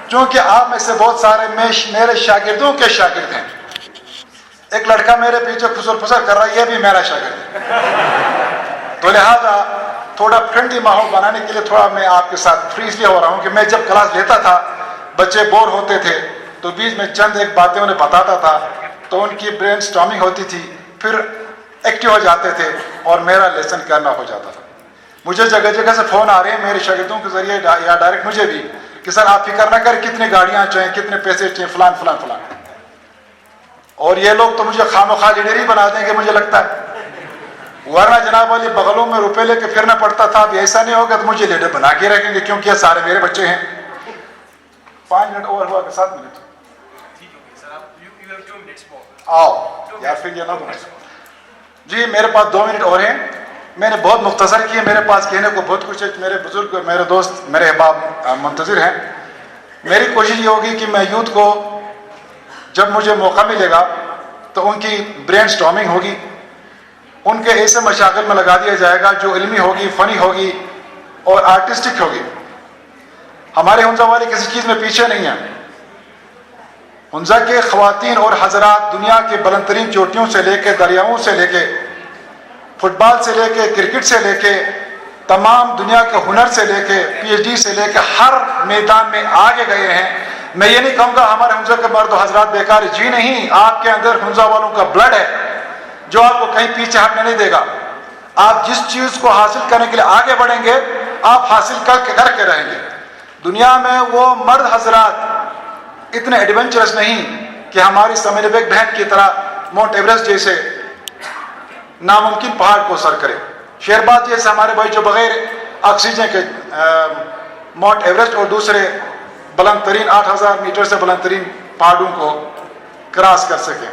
J: چونکہ آپ میں سے بہت سارے میرے شاگردوں کے شاگرد ہیں. ایک لڑکا میرے پیچھے پھسل پھسل کر رہا ہے, یہ بھی میرا شاگرد ہے. تو لہٰذا تھوڑا فرینڈلی ماحول بنانے کے لیے تھوڑا میں آپ کے ساتھ فری اس لیے ہو رہا ہوں کہ میں جب کلاس لیتا تھا بچے بور ہوتے تھے تو بیچ میں چند ایک باتیں انہیں بتاتا تھا تو ان کی برین اسٹارمنگ ہوتی تھی, پھر ایکٹیو ہو جاتے تھے اور میرا لیسن کرنا ہو جاتا تھا. مجھے جگہ جگہ سے فون آ رہے ہیں میرے شاگردوں کے ذریعے یا ڈائریکٹ مجھے بھی کہ سر آپ فکر نہ کر, کتنی گاڑیاں چاہیے, کتنے پیسے چاہیے, فلان فلان فلان. اور یہ لوگ تو مجھے خامخواہ لیڈر ہی بنا دیں گے مجھے لگتا ہے, ورنہ جناب والی بغلوں میں روپے لے کے پھرنا پڑتا تھا. اب ایسا نہیں ہوگا تو مجھے لیڈر بنا کے رکھیں گے کیونکہ یہ سارے میرے بچے ہیں. 5 منٹ اور ہوا کہ 7 منٹ آؤ یار, پھر یہ نہ دوں. جی میرے پاس 2 منٹ اور ہیں. میں نے بہت مختصر کیے, میرے پاس کہنے کو بہت کچھ ہے. میرے بزرگ, میرے دوست, میرے احباب منتظر ہیں. میری کوشش یہ ہوگی کہ میں یوتھ کو جب مجھے موقع ملے گا تو ان کی برین اسٹارمنگ ہوگی, ان کے ایسے مشاغل میں لگا دیا جائے گا جو علمی ہوگی, فنی ہوگی اور آرٹسٹک ہوگی. ہمارے حنزہ والے کسی چیز میں پیچھے نہیں ہیں. حنزہ کے خواتین اور حضرات دنیا کے بلند ترین چوٹیوں سے لے کے, دریاؤں سے لے کے, فٹ بال سے لے کے, کرکٹ سے لے کے, تمام دنیا کے ہنر سے لے کے, پی ایچ ڈی سے لے کے ہر میدان میں آگے گئے ہیں. میں یہ نہیں کہوں گا ہمارے حنزہ کے مرد و حضرات بیکار, جی نہیں, آپ کے اندر حنزہ والوں کا بلڈ ہے جو آپ کو کہیں پیچھے ہٹنے نہیں دے گا. آپ جس چیز کو حاصل کرنے کے لیے آگے بڑھیں گے آپ حاصل کر کے رہیں گے. دنیا میں وہ مرد حضرات اتنے ایڈونچرس نہیں کہ ہماری سمیل بیگ بہن کی طرح ماؤنٹ ایورسٹ جیسے ناممکن پہاڑ کو سر کرے. شیرباز جیسے ہمارے بھائی جو بغیر آکسیجن کے ماؤنٹ ایورسٹ اور دوسرے بلند ترین 8000 میٹر سے بلند ترین پہاڑوں کو کراس کر سکیں.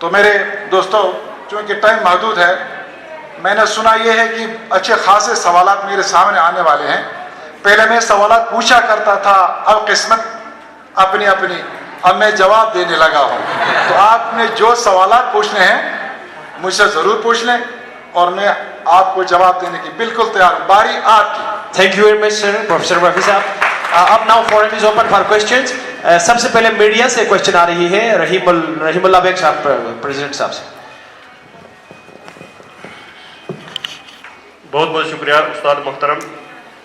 J: تو میرے دوستوں, چونکہ ٹائم محدود ہے, میں نے سنا یہ ہے کہ اچھے خاصے سوالات میرے سامنے آنے والے ہیں. پہلے میں سوالات پوچھا کرتا تھا, اب قسمت اپنی اپنی, اب میں جواب دینے لگا ہوں. تو آپ نے جو سوالات پوچھنے ہیں مجھ سے ضرور پوچھ لیں اور میں آپ کو جواب دینے کی بالکل تیار ہوں. باری آپ کی.
A: Thank you very much, sir, Professor Rafi صاحب. اب now forum is open for questions. سب سے پہلے میڈیا سے کوشچن آ رہی ہے رحیم اللہ بیگ صاحب, پریزیڈنٹ صاحب سے.
K: بہت بہت شکریہ استاد محترم.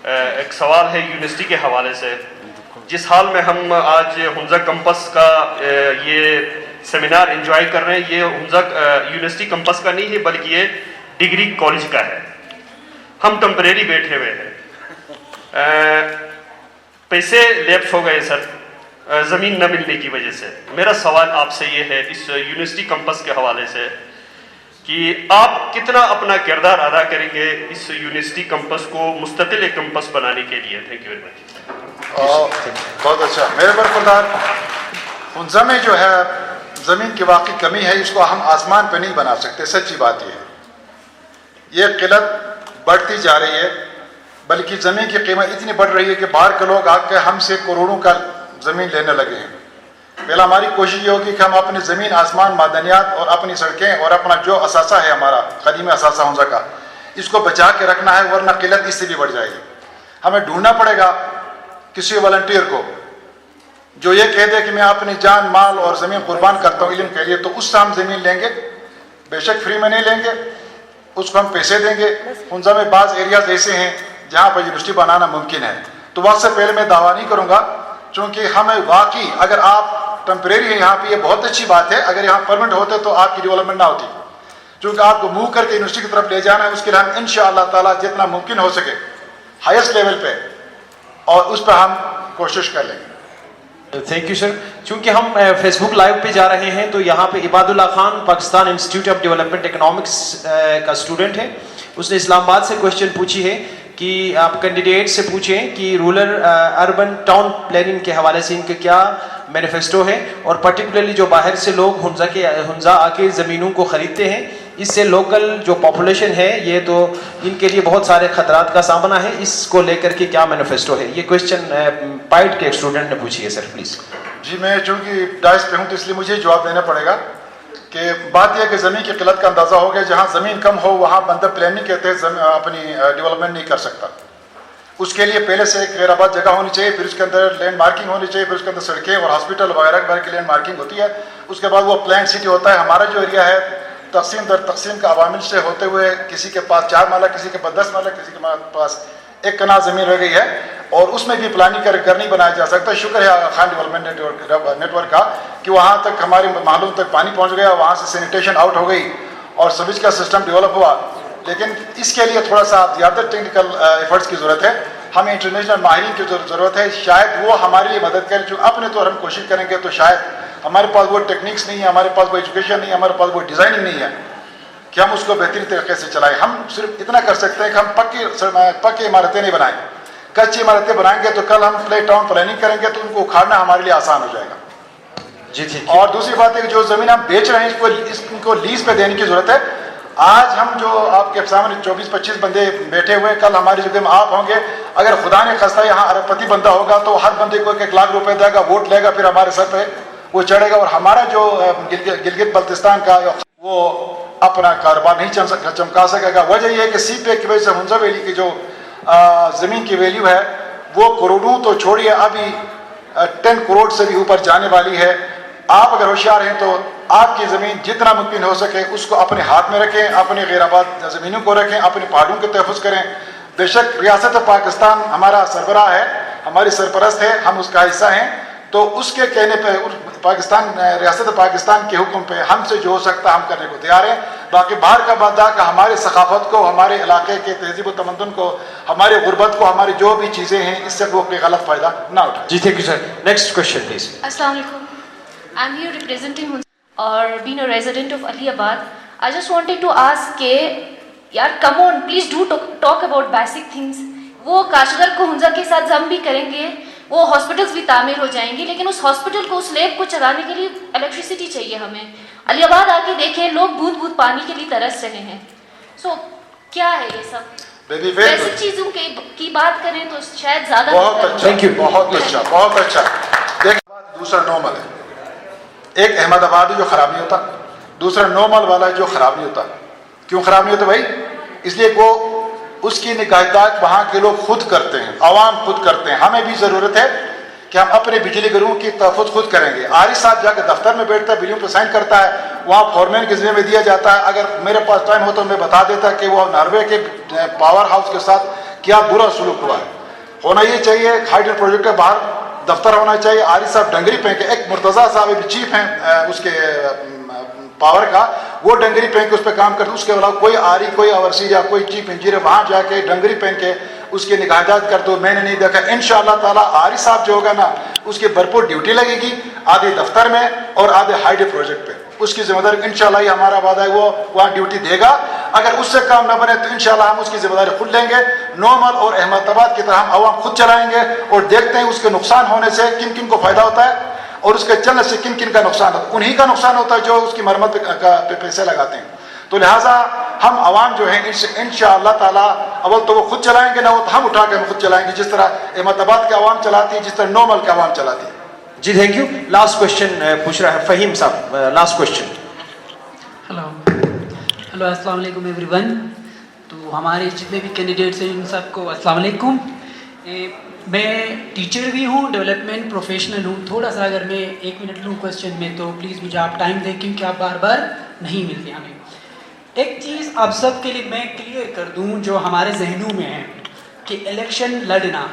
K: ایک سوال ہے یونیورسٹی کے حوالے سے. جس حال میں ہم آج حنزہ کمپس کا یہ سیمینار انجوائے کر رہے ہیں, یہ حنزہ یونیورسٹی کمپس کا نہیں ہے بلکہ یہ ڈگری کالج کا ہے. ہم ٹمپریری بیٹھے ہوئے ہیں, پیسے لیپس ہو گئے سر زمین نہ ملنے کی وجہ سے. میرا سوال آپ سے یہ ہے اس یونیورسٹی کمپس کے حوالے سے کہ آپ کتنا اپنا کردار ادا کریں گے اس یونیورسٹی کمپس کو مستقل ایک کمپس بنانے کے لیے. تھینک یو ویری مچ.
J: بہت اچھا. میرے برخوردار ہنزا میں جو ہے زمین کی واقعی کمی ہے, اس کو ہم آسمان پہ نہیں بنا سکتے. سچی بات یہ ہے, یہ قلت بڑھتی جا رہی ہے, بلکہ زمین کی قیمت اتنی بڑھ رہی ہے کہ باہر کے لوگ آ کے ہم سے کروڑوں کا زمین لینے لگے ہیں. پہلا ہماری کوشش یہ ہوگی کہ ہم اپنی زمین, آسمان, معدنیات اور اپنی سڑکیں اور اپنا جو اثاثہ ہے ہمارا قدیم اثاثہ ہنزا کا, اس کو بچا کے رکھنا ہے, ورنہ قلت اس سے بھی بڑھ جائے گی. ہمیں ڈھونڈنا پڑے گا کسی والنٹیئر کو جو یہ کہہ دے کہ میں اپنی جان, مال اور زمین قربان کرتا ہوں علم کے لیے, تو اس سے ہم زمین لیں گے. بے شک فری میں نہیں لیں گے, اس کو ہم پیسے دیں گے. ہنزا میں بعض ایریاز ایسے ہیں جہاں پر یونیورسٹی بنانا ممکن ہے. تو وقت سے پہلے میں دعویٰ نہیں کروں گا, چونکہ ہمیں واقعی اگر آپ ٹیمپریری ہیں یہاں پہ, یہ بہت اچھی بات ہے. اگر یہاں پرمنٹ ہوتے تو آپ کی ڈیولپمنٹ نہ ہوتی, چونکہ آپ کو موو کر کے یونیورسٹی کی طرف لے جانا ہے. اس کے لیے ہم انشاءاللہ تعالیٰ جتنا ممکن ہو سکے ہائیسٹ لیول پہ, اور اس پہ ہم کوشش کر لیں گے.
A: تھینک یو سر. چونکہ ہم فیس بک لائیو پہ جا رہے ہیں, تو یہاں پہ Ibad Ullah Khan Pakistan institute of development economics کا اسٹوڈنٹ ہے. اس نے اسلام آباد سے کوشچن پوچھی ہے کہ آپ کینڈیڈیٹ سے پوچھیں کہ رورل اربن ٹاؤن پلاننگ کے حوالے سے ان کے کیا مینیفیسٹو ہے, اور پرٹیکولرلی جو باہر سے لوگ ہنزا آ کے زمینوں کو خریدتے ہیں, اس سے لوکل جو پاپولیشن ہے یہ تو ان کے لیے بہت سارے خطرات کا سامنا ہے. اس کو لے کر کے کیا مینیفیسٹو ہے؟ یہ کوشچن پائٹ کے ایک اسٹوڈنٹ نے پوچھی ہے سر, پلیز.
J: جی میں چونکہ ڈائس پہ ہوں تو اس لیے مجھے جواب دینا پڑے گا کہ بات یہ ہے کہ زمین کی قلت کا اندازہ ہو گیا. جہاں زمین کم ہو وہاں بندہ پلاننگ کے تحت اپنی ڈیولپمنٹ نہیں کر سکتا. اس کے لیے پہلے سے ایک غیر آباد جگہ ہونی چاہیے, پھر اس کے اندر لینڈ مارکنگ ہونی چاہیے, پھر اس کے اندر سڑکیں اور ہاسپٹل وغیرہ کی لینڈ مارکنگ ہوتی ہے. اس کے بعد وہ پلان سٹی ہوتا ہے. ہمارا جو ایریا ہے تقسیم در تقسیم کا عوامل سے ہوتے ہوئے کسی کے پاس 4 مالا, کسی کے پاس 10 مالا, کسی کے پاس 1 کنال زمین رہ گئی ہے, اور اس میں بھی پلاننگ کر نہیں بنایا جا سکتا. شکر ہے خان ڈیولپمنٹ نیٹ ورک کا کہ وہاں تک ہمارے محلوں تک پانی پہنچ گیا, وہاں سے سینیٹیشن آؤٹ ہو گئی اور سویج کا سسٹم ڈیولپ ہوا. لیکن اس کے لیے تھوڑا سا زیادہ ٹیکنیکل ایفرٹس کی ضرورت ہے. ہمیں انٹرنیشنل ماہرین کی ضرورت ہے. شاید وہ ہمارے لیے مدد کریں. جو اپنے طور ہم کوشش کریں گے تو شاید ہمارے پاس وہ ٹیکنیکس نہیں ہے, ہمارے پاس وہ ایجوکیشن نہیں ہے, ہمارے پاس وہ ڈیزائننگ نہیں ہے کہ ہم اس کو بہترین طریقے سے چلائیں. ہم صرف اتنا کر سکتے ہیں کہ ہم پکی عمارتیں نہیں بنائیں. کچی عمارتیں بنائیں گے تو کل ہم فلیٹ ٹاؤن پلاننگ کریں گے تو ان کو اکھاڑنا ہمارے لیے آسان ہو جائے گا.
A: جی ٹھیک.
J: اور دوسری بات ہے کہ جو زمین ہم بیچ رہے ہیں اس کو لیز پہ دینے کی ضرورت ہے. آج ہم جو آپ کے سامنے 24-25 بندے بیٹھے ہوئے, کل ہماری جگہ میں آپ ہوں گے. اگر خدا نے خواستہ یہاں ارب پتی بندہ ہوگا تو ہر بندے کو 1 لاکھ روپے دے گا, ووٹ لے گا, پھر ہمارے سر پہ وہ چڑھے گا. اور ہمارا جو گلگت بلتستان کا وہ اپنا کاروبار نہیں چمکا سکے گا. وجہ یہ ہے کہ سی پے کی وجہ سے ہنزا ویلی کی جو زمین کی ویلیو ہے وہ کروڑوں تو چھوڑیے, ابھی 10 کروڑ سے بھی اوپر جانے والی ہے. آپ اگر ہوشیار ہیں تو آپ کی زمین جتنا ممکن ہو سکے اس کو اپنے ہاتھ میں رکھیں, اپنے غیر آباد زمینوں کو رکھیں, اپنے پہاڑوں کے تحفظ کریں. بے شک ریاست پاکستان ہمارا سربراہ ہے, ہماری سرپرست ہے, ہم اس کا حصہ ہیں. تو اس کے کہنے پہ ریاست پاکستان کے حکم پہ ہم سے جو ہو سکتا ہم کرنے کو تیار ہیں. باقی باہر کا بندہ کہ ہمارے ثقافت کو, ہمارے علاقے کے تہذیب و تمدن کو, ہماری غربت کو, ہماری جو بھی چیزیں ہیں اس سے وہ کوئی غلط فائدہ نہ اٹھائے.
A: جی thank you sir. Next question please.
L: السلام علیکم. I am here representing or being a resident of Aliabad. I just wanted to ask کہ یار come on please do talk about basic things. وہ کاشغر کو ہنزا کے ساتھ ضم بھی کریں گے, وہ ہاسپٹلس بھی تعمیر ہو جائیں گے, لیکن اس ہاسپٹل کو, اس لیب کو چلانے کے لیے الیکٹریسٹی چاہیے ہمیں. علی آباد آ کے دیکھیں, لوگ بوند بوند پانی کے لیے ترس رہے ہیں. سو کیا ہے یہ سب بیسک چیزوں کی بات کریں تو شاید زیادہ
J: بہت اچھا. بہت اچھا, بہت اچھا. دیکھ دوسرا نارمل ہے. ایک احمد آبادی جو خراب نہیں ہوتا, دوسرا نارمل والا جو خراب نہیں ہوتا. کیوں خراب نہیں ہوتا بھائی؟ اس لیے وہ اس کی نگہداشت وہاں کے لوگ خود کرتے ہیں, عوام خود کرتے ہیں. ہمیں بھی ضرورت ہے کہ ہم اپنے بجلی گھروں کی تحفظ خود کریں گے. عارف صاحب جا کے دفتر میں بیٹھتا ہے, بلوں پہ سائن کرتا ہے, وہاں فورمین کے ذمہ میں دیا جاتا ہے. اگر میرے پاس ٹائم ہو تو میں بتا دیتا کہ وہ ناروے کے پاور ہاؤس کے ساتھ کیا برا سلوک ہوا ہے. ہونا یہ چاہیے ہائیڈرل پروجیکٹ کے باہر دفتر ہونا چاہیے. عارف صاحب ڈنگری پہن کے, ایک مرتضیٰ صاحب بھی چیف ہیں اس کے پاور کا, وہ ڈنگری پہن کے اس پہ کام کرتے. اس کے علاوہ کوئی آری, کوئی اوورسیئر یا کوئی چیف انجینئر وہاں جا کے ڈنگری پہن کے اس کی نگہداشت کر دو. میں نے نہیں دیکھا. انشاءاللہ تعالیٰ عارف صاحب جو ہوگا نا اس کی بھرپور ڈیوٹی لگے گی, آدھے دفتر میں اور آدھے ہائیڈرل پروجیکٹ پہ. اس کی ذمہ داری انشاءاللہ یہ ہمارا وعدہ ہے, وہ وہاں ڈیوٹی دے گا. اگر اس سے کام نہ بنے تو انشاءاللہ ہم اس کی ذمہ داری خود لیں گے. نارمل اور احمد آباد کی طرح ہم عوام خود چلائیں گے اور دیکھتے ہیں اس کے نقصان ہونے سے کن کن کو فائدہ ہوتا ہے اور اس کے چلنے سے کن کن کا نقصان ہوتا ہے. انہی کا نقصان ہوتا ہے جو اس کی مرمت پہ پیسے لگاتے ہیں. تو لہٰذا ہم عوام جو ہیں انشاءاللہ تعالیٰ اول تو وہ خود چلائیں گے، نہ وہ تو ہم اٹھا کے ہم خود چلائیں گے، جس طرح احمد آباد کے عوام چلاتی ہے، جس طرح نارمل کے عوام چلاتی ہے.
A: جی تھینک یو. لاسٹ کوشچن پوچھ رہا ہے فہیم صاحب. Last question.
M: ہلو السلام علیکم ایوری ون. تو ہمارے جتنے بھی کینڈیڈیٹس ہیں ان سب کو السلام علیکم. میں ٹیچر بھی ہوں، ڈیولپمنٹ پروفیشنل ہوں. تھوڑا سا اگر میں 1 منٹ لوں کوشچن میں تو پلیز مجھے آپ ٹائم دیں، کیونکہ آپ بار بار نہیں ملتے ہمیں. ایک چیز آپ سب کے لیے میں کلیئر کر دوں جو ہمارے ذہنوں میں ہے کہ الیکشن لڑنا،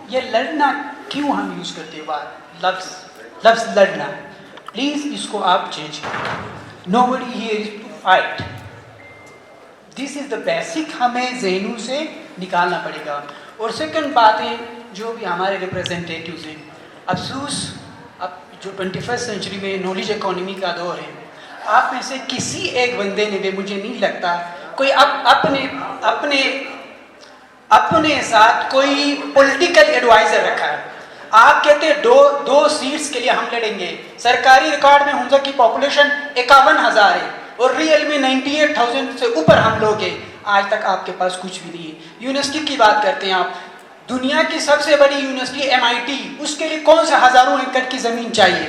M: یہ لڑنا کیوں ہم یوز کرتے ہیں لفظ لڑنا، پلیز اس کو آپ چینج کریں. Nobody here is to fight. This is the basic ہمیں ذہنوں سے نکالنا پڑے گا. اور سیکنڈ بات ہے جو بھی ہمارے ریپریزنٹیٹیوز ہیں، افسوس اب جو 21st سینچری میں نالج اکانومی کا دور ہے، آپ میں سے کسی ایک بندے نے بھی مجھے نہیں لگتا کوئی اپنے ساتھ کوئی پولیٹیکل ایڈوائزر رکھا ہے. آپ کہتے ہیں دو سیٹس کے لیے ہم لڑیں گے. سرکاری ریکارڈ میں ہنزا کی پاپولیشن 51,000 ہے اور ریئل میں 98,000 سے اوپر ہم لوگ ہیں. آج تک آپ کے پاس کچھ بھی نہیں ہے. یونیورسٹی کی بات کرتے ہیں آپ، دنیا کی سب سے بڑی یونیورسٹی MIT، اس کے لیے کون سے ہزاروں ایکڑ کی زمین چاہیے؟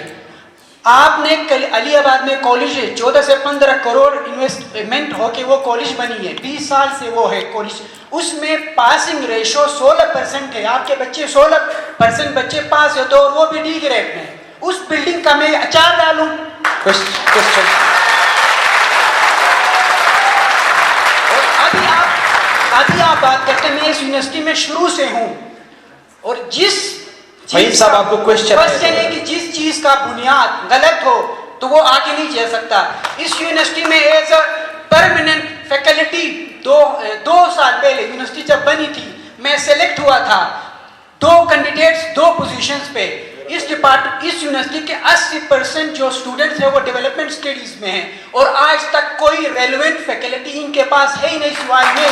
M: آپ نے علی آباد میں کالج ہے، 14 سے 15 کروڑ انویسٹمنٹ ہو کے وہ کالج بنی ہے، 20 سال سے وہ ہے کالج. اس میں پاسنگ ریشو 16% ہے. آپ کے بچے 16% بچے پاس ہوتے اور وہ بھی ڈی گریڈ میں. اس بلڈنگ کا میں اچار ڈالوں. ابھی آپ بات کرتے ہیں، میں اس یونیورسٹی میں شروع سے ہوں اور
A: صاحب آپ کو کوشچن
M: ہے کہ جس چیز کا بنیاد غلط ہو تو وہ آگے نہیں جا سکتا. اس یونیورسٹی میں ایز اے پرماننٹ فیکلٹی 2 سال پہلے یونیورسٹی جب بنی تھی میں سلیکٹ ہوا تھا. 2 کینڈیڈیٹس 2 پوزیشنز پہ. اس یونیورسٹی کے 80% جو اسٹوڈنٹس ہیں وہ ڈیولپمنٹ اسٹڈیز میں ہیں اور آج تک کوئی ریلیونٹ فیکلٹی ان کے پاس ہے ہی نہیں سوائے میں.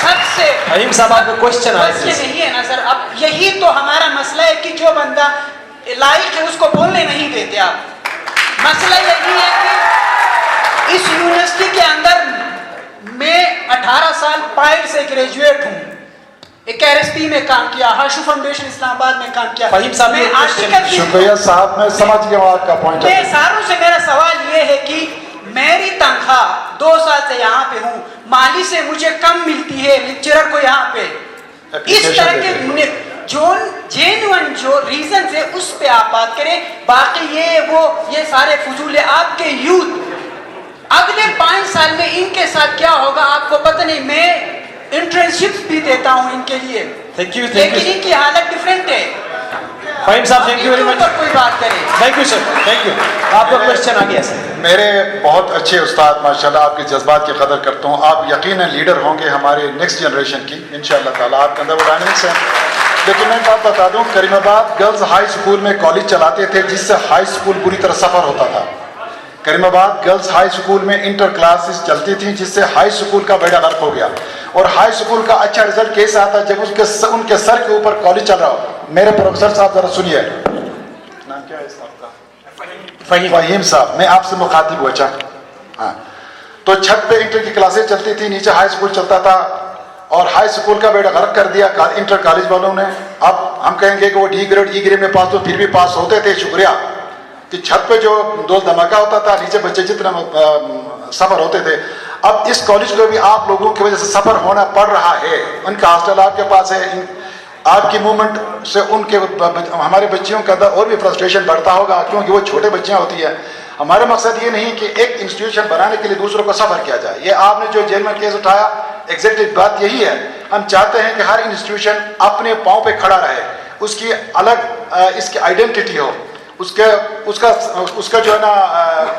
M: سب سے
A: فہیم صاحب آپ کو کوشچن
M: نہیں ہے نا سر. اب یہی تو ہمارا مسئلہ ہے کہ جو بندہ لائق ہے اس کو بولنے نہیں دیتے آپ. مسئلہ یہی ہے کہ اس یونیورسٹی کے اندر میں 18 سال پائل سے گریجویٹ ہوں. ایک RSP میں کام کیا، ہاشو فاؤنڈیشن اسلام آباد میں کام کیا.
A: فہیم صاحب
J: شکریہ صاحب، میں سمجھ گیا آپ کا پوائنٹ.
M: میں ساروں سے میرا سوال یہ ہے کہ میری تنخواہ 2 سال سے یہاں پہ ہوں، مالی سے مجھے کم ملتی ہے لیکچرر کو یہاں پہ. اس طرح کے جینوئن جو ریزنز ہے اس پہ آپ بات کریں. باقی یہ سارے فضول ہے. آپ کے یوتھ اگلے 5 سال میں ان کے ساتھ کیا ہوگا آپ کو پتہ نہیں. میں انٹرنشپس بھی دیتا ہوں ان کے لیے، لیکن ان کی حالت ڈفرینٹ ہے.
A: فہیم صاحب تھینک یو ویری مچ.
M: کوئی بات کرے.
A: Thank you sir, thank you. آپ کا کوشچن آ گیا سر.
J: میرے بہت اچھے استاد ماشاءاللہ، آپ کے جذبات کی قدر کرتا ہوں. آپ یقیناً لیڈر ہوں گے ہمارے نیکسٹ جنریشن کی انشاءاللہ تعالیٰ. آپ کے اندر وہ ڈائنمکس ہیں. لیکن میں بات بتا دوں، کریم آباد گرلز ہائی اسکول میں کالج چلاتے تھے جس سے ہائی اسکول بری طرح سفر ہوتا تھا. کریم آباد گرلز ہائی اسکول میں انٹر کلاسز چلتی تھیں جس سے ہائی اسکول کا بیڑا غرق ہو گیا. اور ہائی اسکول کا اچھا رزلٹ کیسے آتا ہے جب ان کے سر کے اوپر کالج چل رہا ہو. میرے پروفیسر صاحب ذرا سنیے. نام کیا ہے صاحب کا؟ فہیم صاحب. میں آپ سے مخاطب ہوا. ہاں، تو چھت پہ انٹر کی کلاسیں چلتی تھی، نیچے ہائی اسکول چلتا تھا اور ہائی اسکول کا بیڑا غرق کر دیا انٹر کالج والوں نے. اب ہم کہیں گے کہ وہ ڈی گریڈ ای گریڈ میں پاس تو پھر بھی پاس ہوتے تھے. شکریہ کہ چھت پہ جو دول دھماکہ ہوتا تھا، نیچے بچے جتنا سفر ہوتے تھے. اب اس کالج کو بھی آپ لوگوں کی وجہ سے سفر ہونا پڑ رہا ہے. ان کا ہاسٹل آپ کے پاس ہے. آپ کی موومنٹ سے ان کے ہمارے بچیوں کا اندر اور بھی فرسٹریشن بڑھتا ہوگا کیونکہ وہ چھوٹے بچیاں ہوتی ہیں. ہمارا مقصد یہ نہیں کہ ایک انسٹیٹیوشن بنانے کے لیے دوسروں کو سفر کیا جائے. یہ آپ نے جو جیل میں کیس اٹھایا ایگزیکٹلی بات یہی ہے. ہم چاہتے ہیں کہ ہر انسٹیٹیوشن اپنے پاؤں پہ کھڑا رہے، اس کی الگ اس کی آئیڈینٹی ہو، اس کا جو ہے نا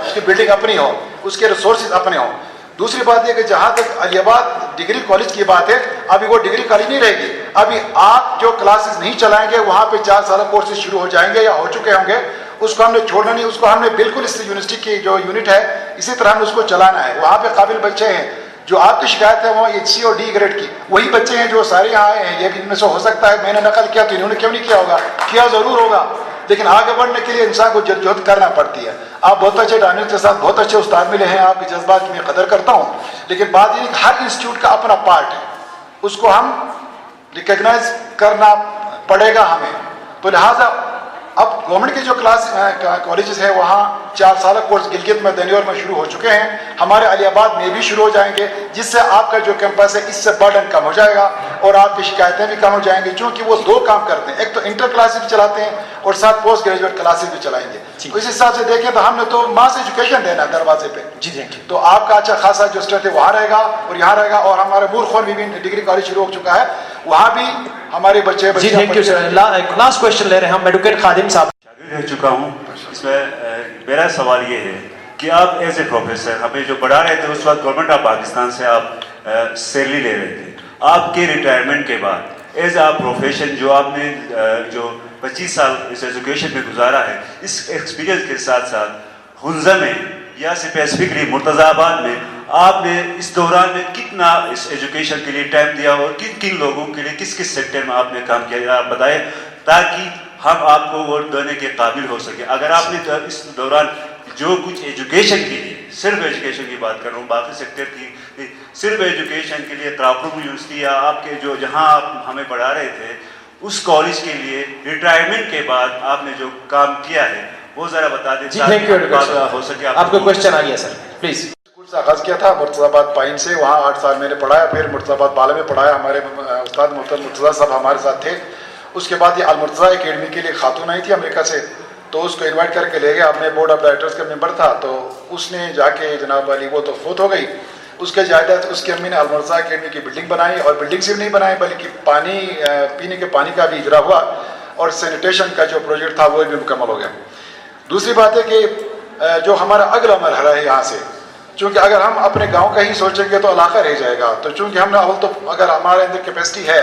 J: اس کی بلڈنگ اپنی ہو، اس کے ریسورسز اپنے ہوں. دوسری بات یہ کہ جہاں تک علی آباد ڈگری کالج کی بات ہے، ابھی وہ ڈگری کالج نہیں رہے گی. ابھی آپ جو کلاسز نہیں چلائیں گے وہاں پہ 4 سالہ کورسز شروع ہو جائیں گے یا ہو چکے ہوں گے. اس کو ہم نے چھوڑنا نہیں, اس کو ہم نے بالکل اس یونیورسٹی کی جو یونٹ ہے اسی طرح ہم نے اس کو چلانا ہے. وہاں پہ قابل بچے ہیں, جو آپ کی شکایت ہے وہ ایچ سی اور ڈی گریڈ کی, وہی بچے ہیں جو سارے یہاں آئے ہیں. یہ بھی ان میں سے ہو سکتا ہے میں نے نقل کیا تو انہوں نے کیوں نہیں کیا ہوگا, کیا ضرور ہوگا, لیکن آگے بڑھنے کے لیے انسان کو جدوجہد کرنا پڑتی ہے. آپ بہت اچھے ڈانس کے ساتھ بہت اچھے استاد ملے ہیں, آپ کے جذبات کی میں قدر کرتا ہوں, لیکن بات یہ کہ ہر انسٹیٹیوٹ کا اپنا پارٹ ہے, اس کو ہم ریکگنائز کرنا پڑے گا ہمیں. تو لہٰذا اب گورنمنٹ کے جو کالجز ہیں وہاں 4 سالہ کورس گلگت میں, دنیور میں شروع ہو چکے ہیں, ہمارے علی آباد میں بھی شروع ہو جائیں گے, جس سے آپ کا جو کیمپس ہے اس سے برڈن کم ہو جائے گا اور آپ کی شکایتیں بھی کم ہو جائیں گی, چونکہ وہ 2 کام کرتے ہیں, ایک تو انٹر کلاسز بھی چلاتے ہیں اور ساتھ پوسٹ گریجویٹ کلاسز بھی چلائیں گے. تو اس حساب سے دیکھیں تو ہم نے تو ماس ایجوکیشن دینا ہے دروازے پہ. تو آپ کا اچھا خاصا جو اسٹریٹ ہے وہاں رہے گا اور یہاں رہے گا, اور ہمارے مورخون میں بھی ڈگری کالج شروع ہو چکا ہے, وہاں بھی ہمارے بچے.
A: جی thank you sir. Last question لے رہے ہیں ہم ایڈوکیٹ خادم صاحب.
N: رہ چکا ہوں, اس میں میرا سوال یہ ہے کہ آپ ایز اے پروفیسر ہمیں جو پڑھا رہے تھے اس وقت گورنمنٹ آف پاکستان سے آپ سیلری لے رہے تھے, آپ کے ریٹائرمنٹ کے بعد ایز اے پروفیشن جو آپ نے جو 25 سال اس ایجوکیشن میں گزارا ہے, اس ایکسپیرینس کے ساتھ ساتھ حنزہ میں یا اسپیسیفکلی مرتضی آباد میں آپ نے اس دوران میں کتنا اس ایجوکیشن کے لیے ٹائم دیا اور کن کن لوگوں کے لیے کس کس سیکٹر میں آپ نے کام کیا, آپ بتائیں تاکہ ہم آپ کو ووٹ دینے کے قابل ہو سکے. اگر آپ نے اس دوران جو کچھ ایجوکیشن کے لیے, صرف ایجوکیشن کی بات کر رہا ہوں, باقی سیکٹر کی صرف ایجوکیشن کے لیے کرافروم یونیورسٹی یا آپ کے جو جہاں آپ ہمیں پڑھا رہے تھے اس کالج کے لیے ریٹائرمنٹ کے بعد آپ نے جو کام کیا ہے وہ ذرا بتا دیں تاکہ ہو سکے. آپ
A: کو کوشچن آ گیا سر پلیز.
J: اسکول سے آغاز کیا تھا مرتضی آباد پائن سے, وہاں 8 سال میں نے پڑھایا, پھر مرتضی آباد بالا میں پڑھایا, ہمارے استاد محترم مرتضی صاحب ہمارے ساتھ تھے. اس کے بعد یہ المرتضی اکیڈمی کے لیے خاتون آئی تھی امریکہ سے, تو اس کو انوائٹ کر کے لے گیا, اپنے بورڈ آف ڈائریکٹرز کا ممبر تھا, تو اس نے جا کے جناب والی وہ تو فوت ہو گئی, اس کے جائیداد اس کی امی نے المرتضی اکیڈمی کی بلڈنگ بنائی, اور بلڈنگ صرف نہیں بنائی بلکہ پانی پینے کے پانی کا بھی اجرا ہوا, اور سینیٹیشن کا جو پروجیکٹ تھا وہ بھی مکمل ہو گیا. دوسری بات ہے کہ جو ہمارا اگلا مرحلہ ہے یہاں سے, چونکہ اگر ہم اپنے گاؤں کا ہی سوچیں گے تو علاقہ رہ جائے گا, تو چونکہ ہم نے اول تو اگر ہمارے اندر کیپیسٹی ہے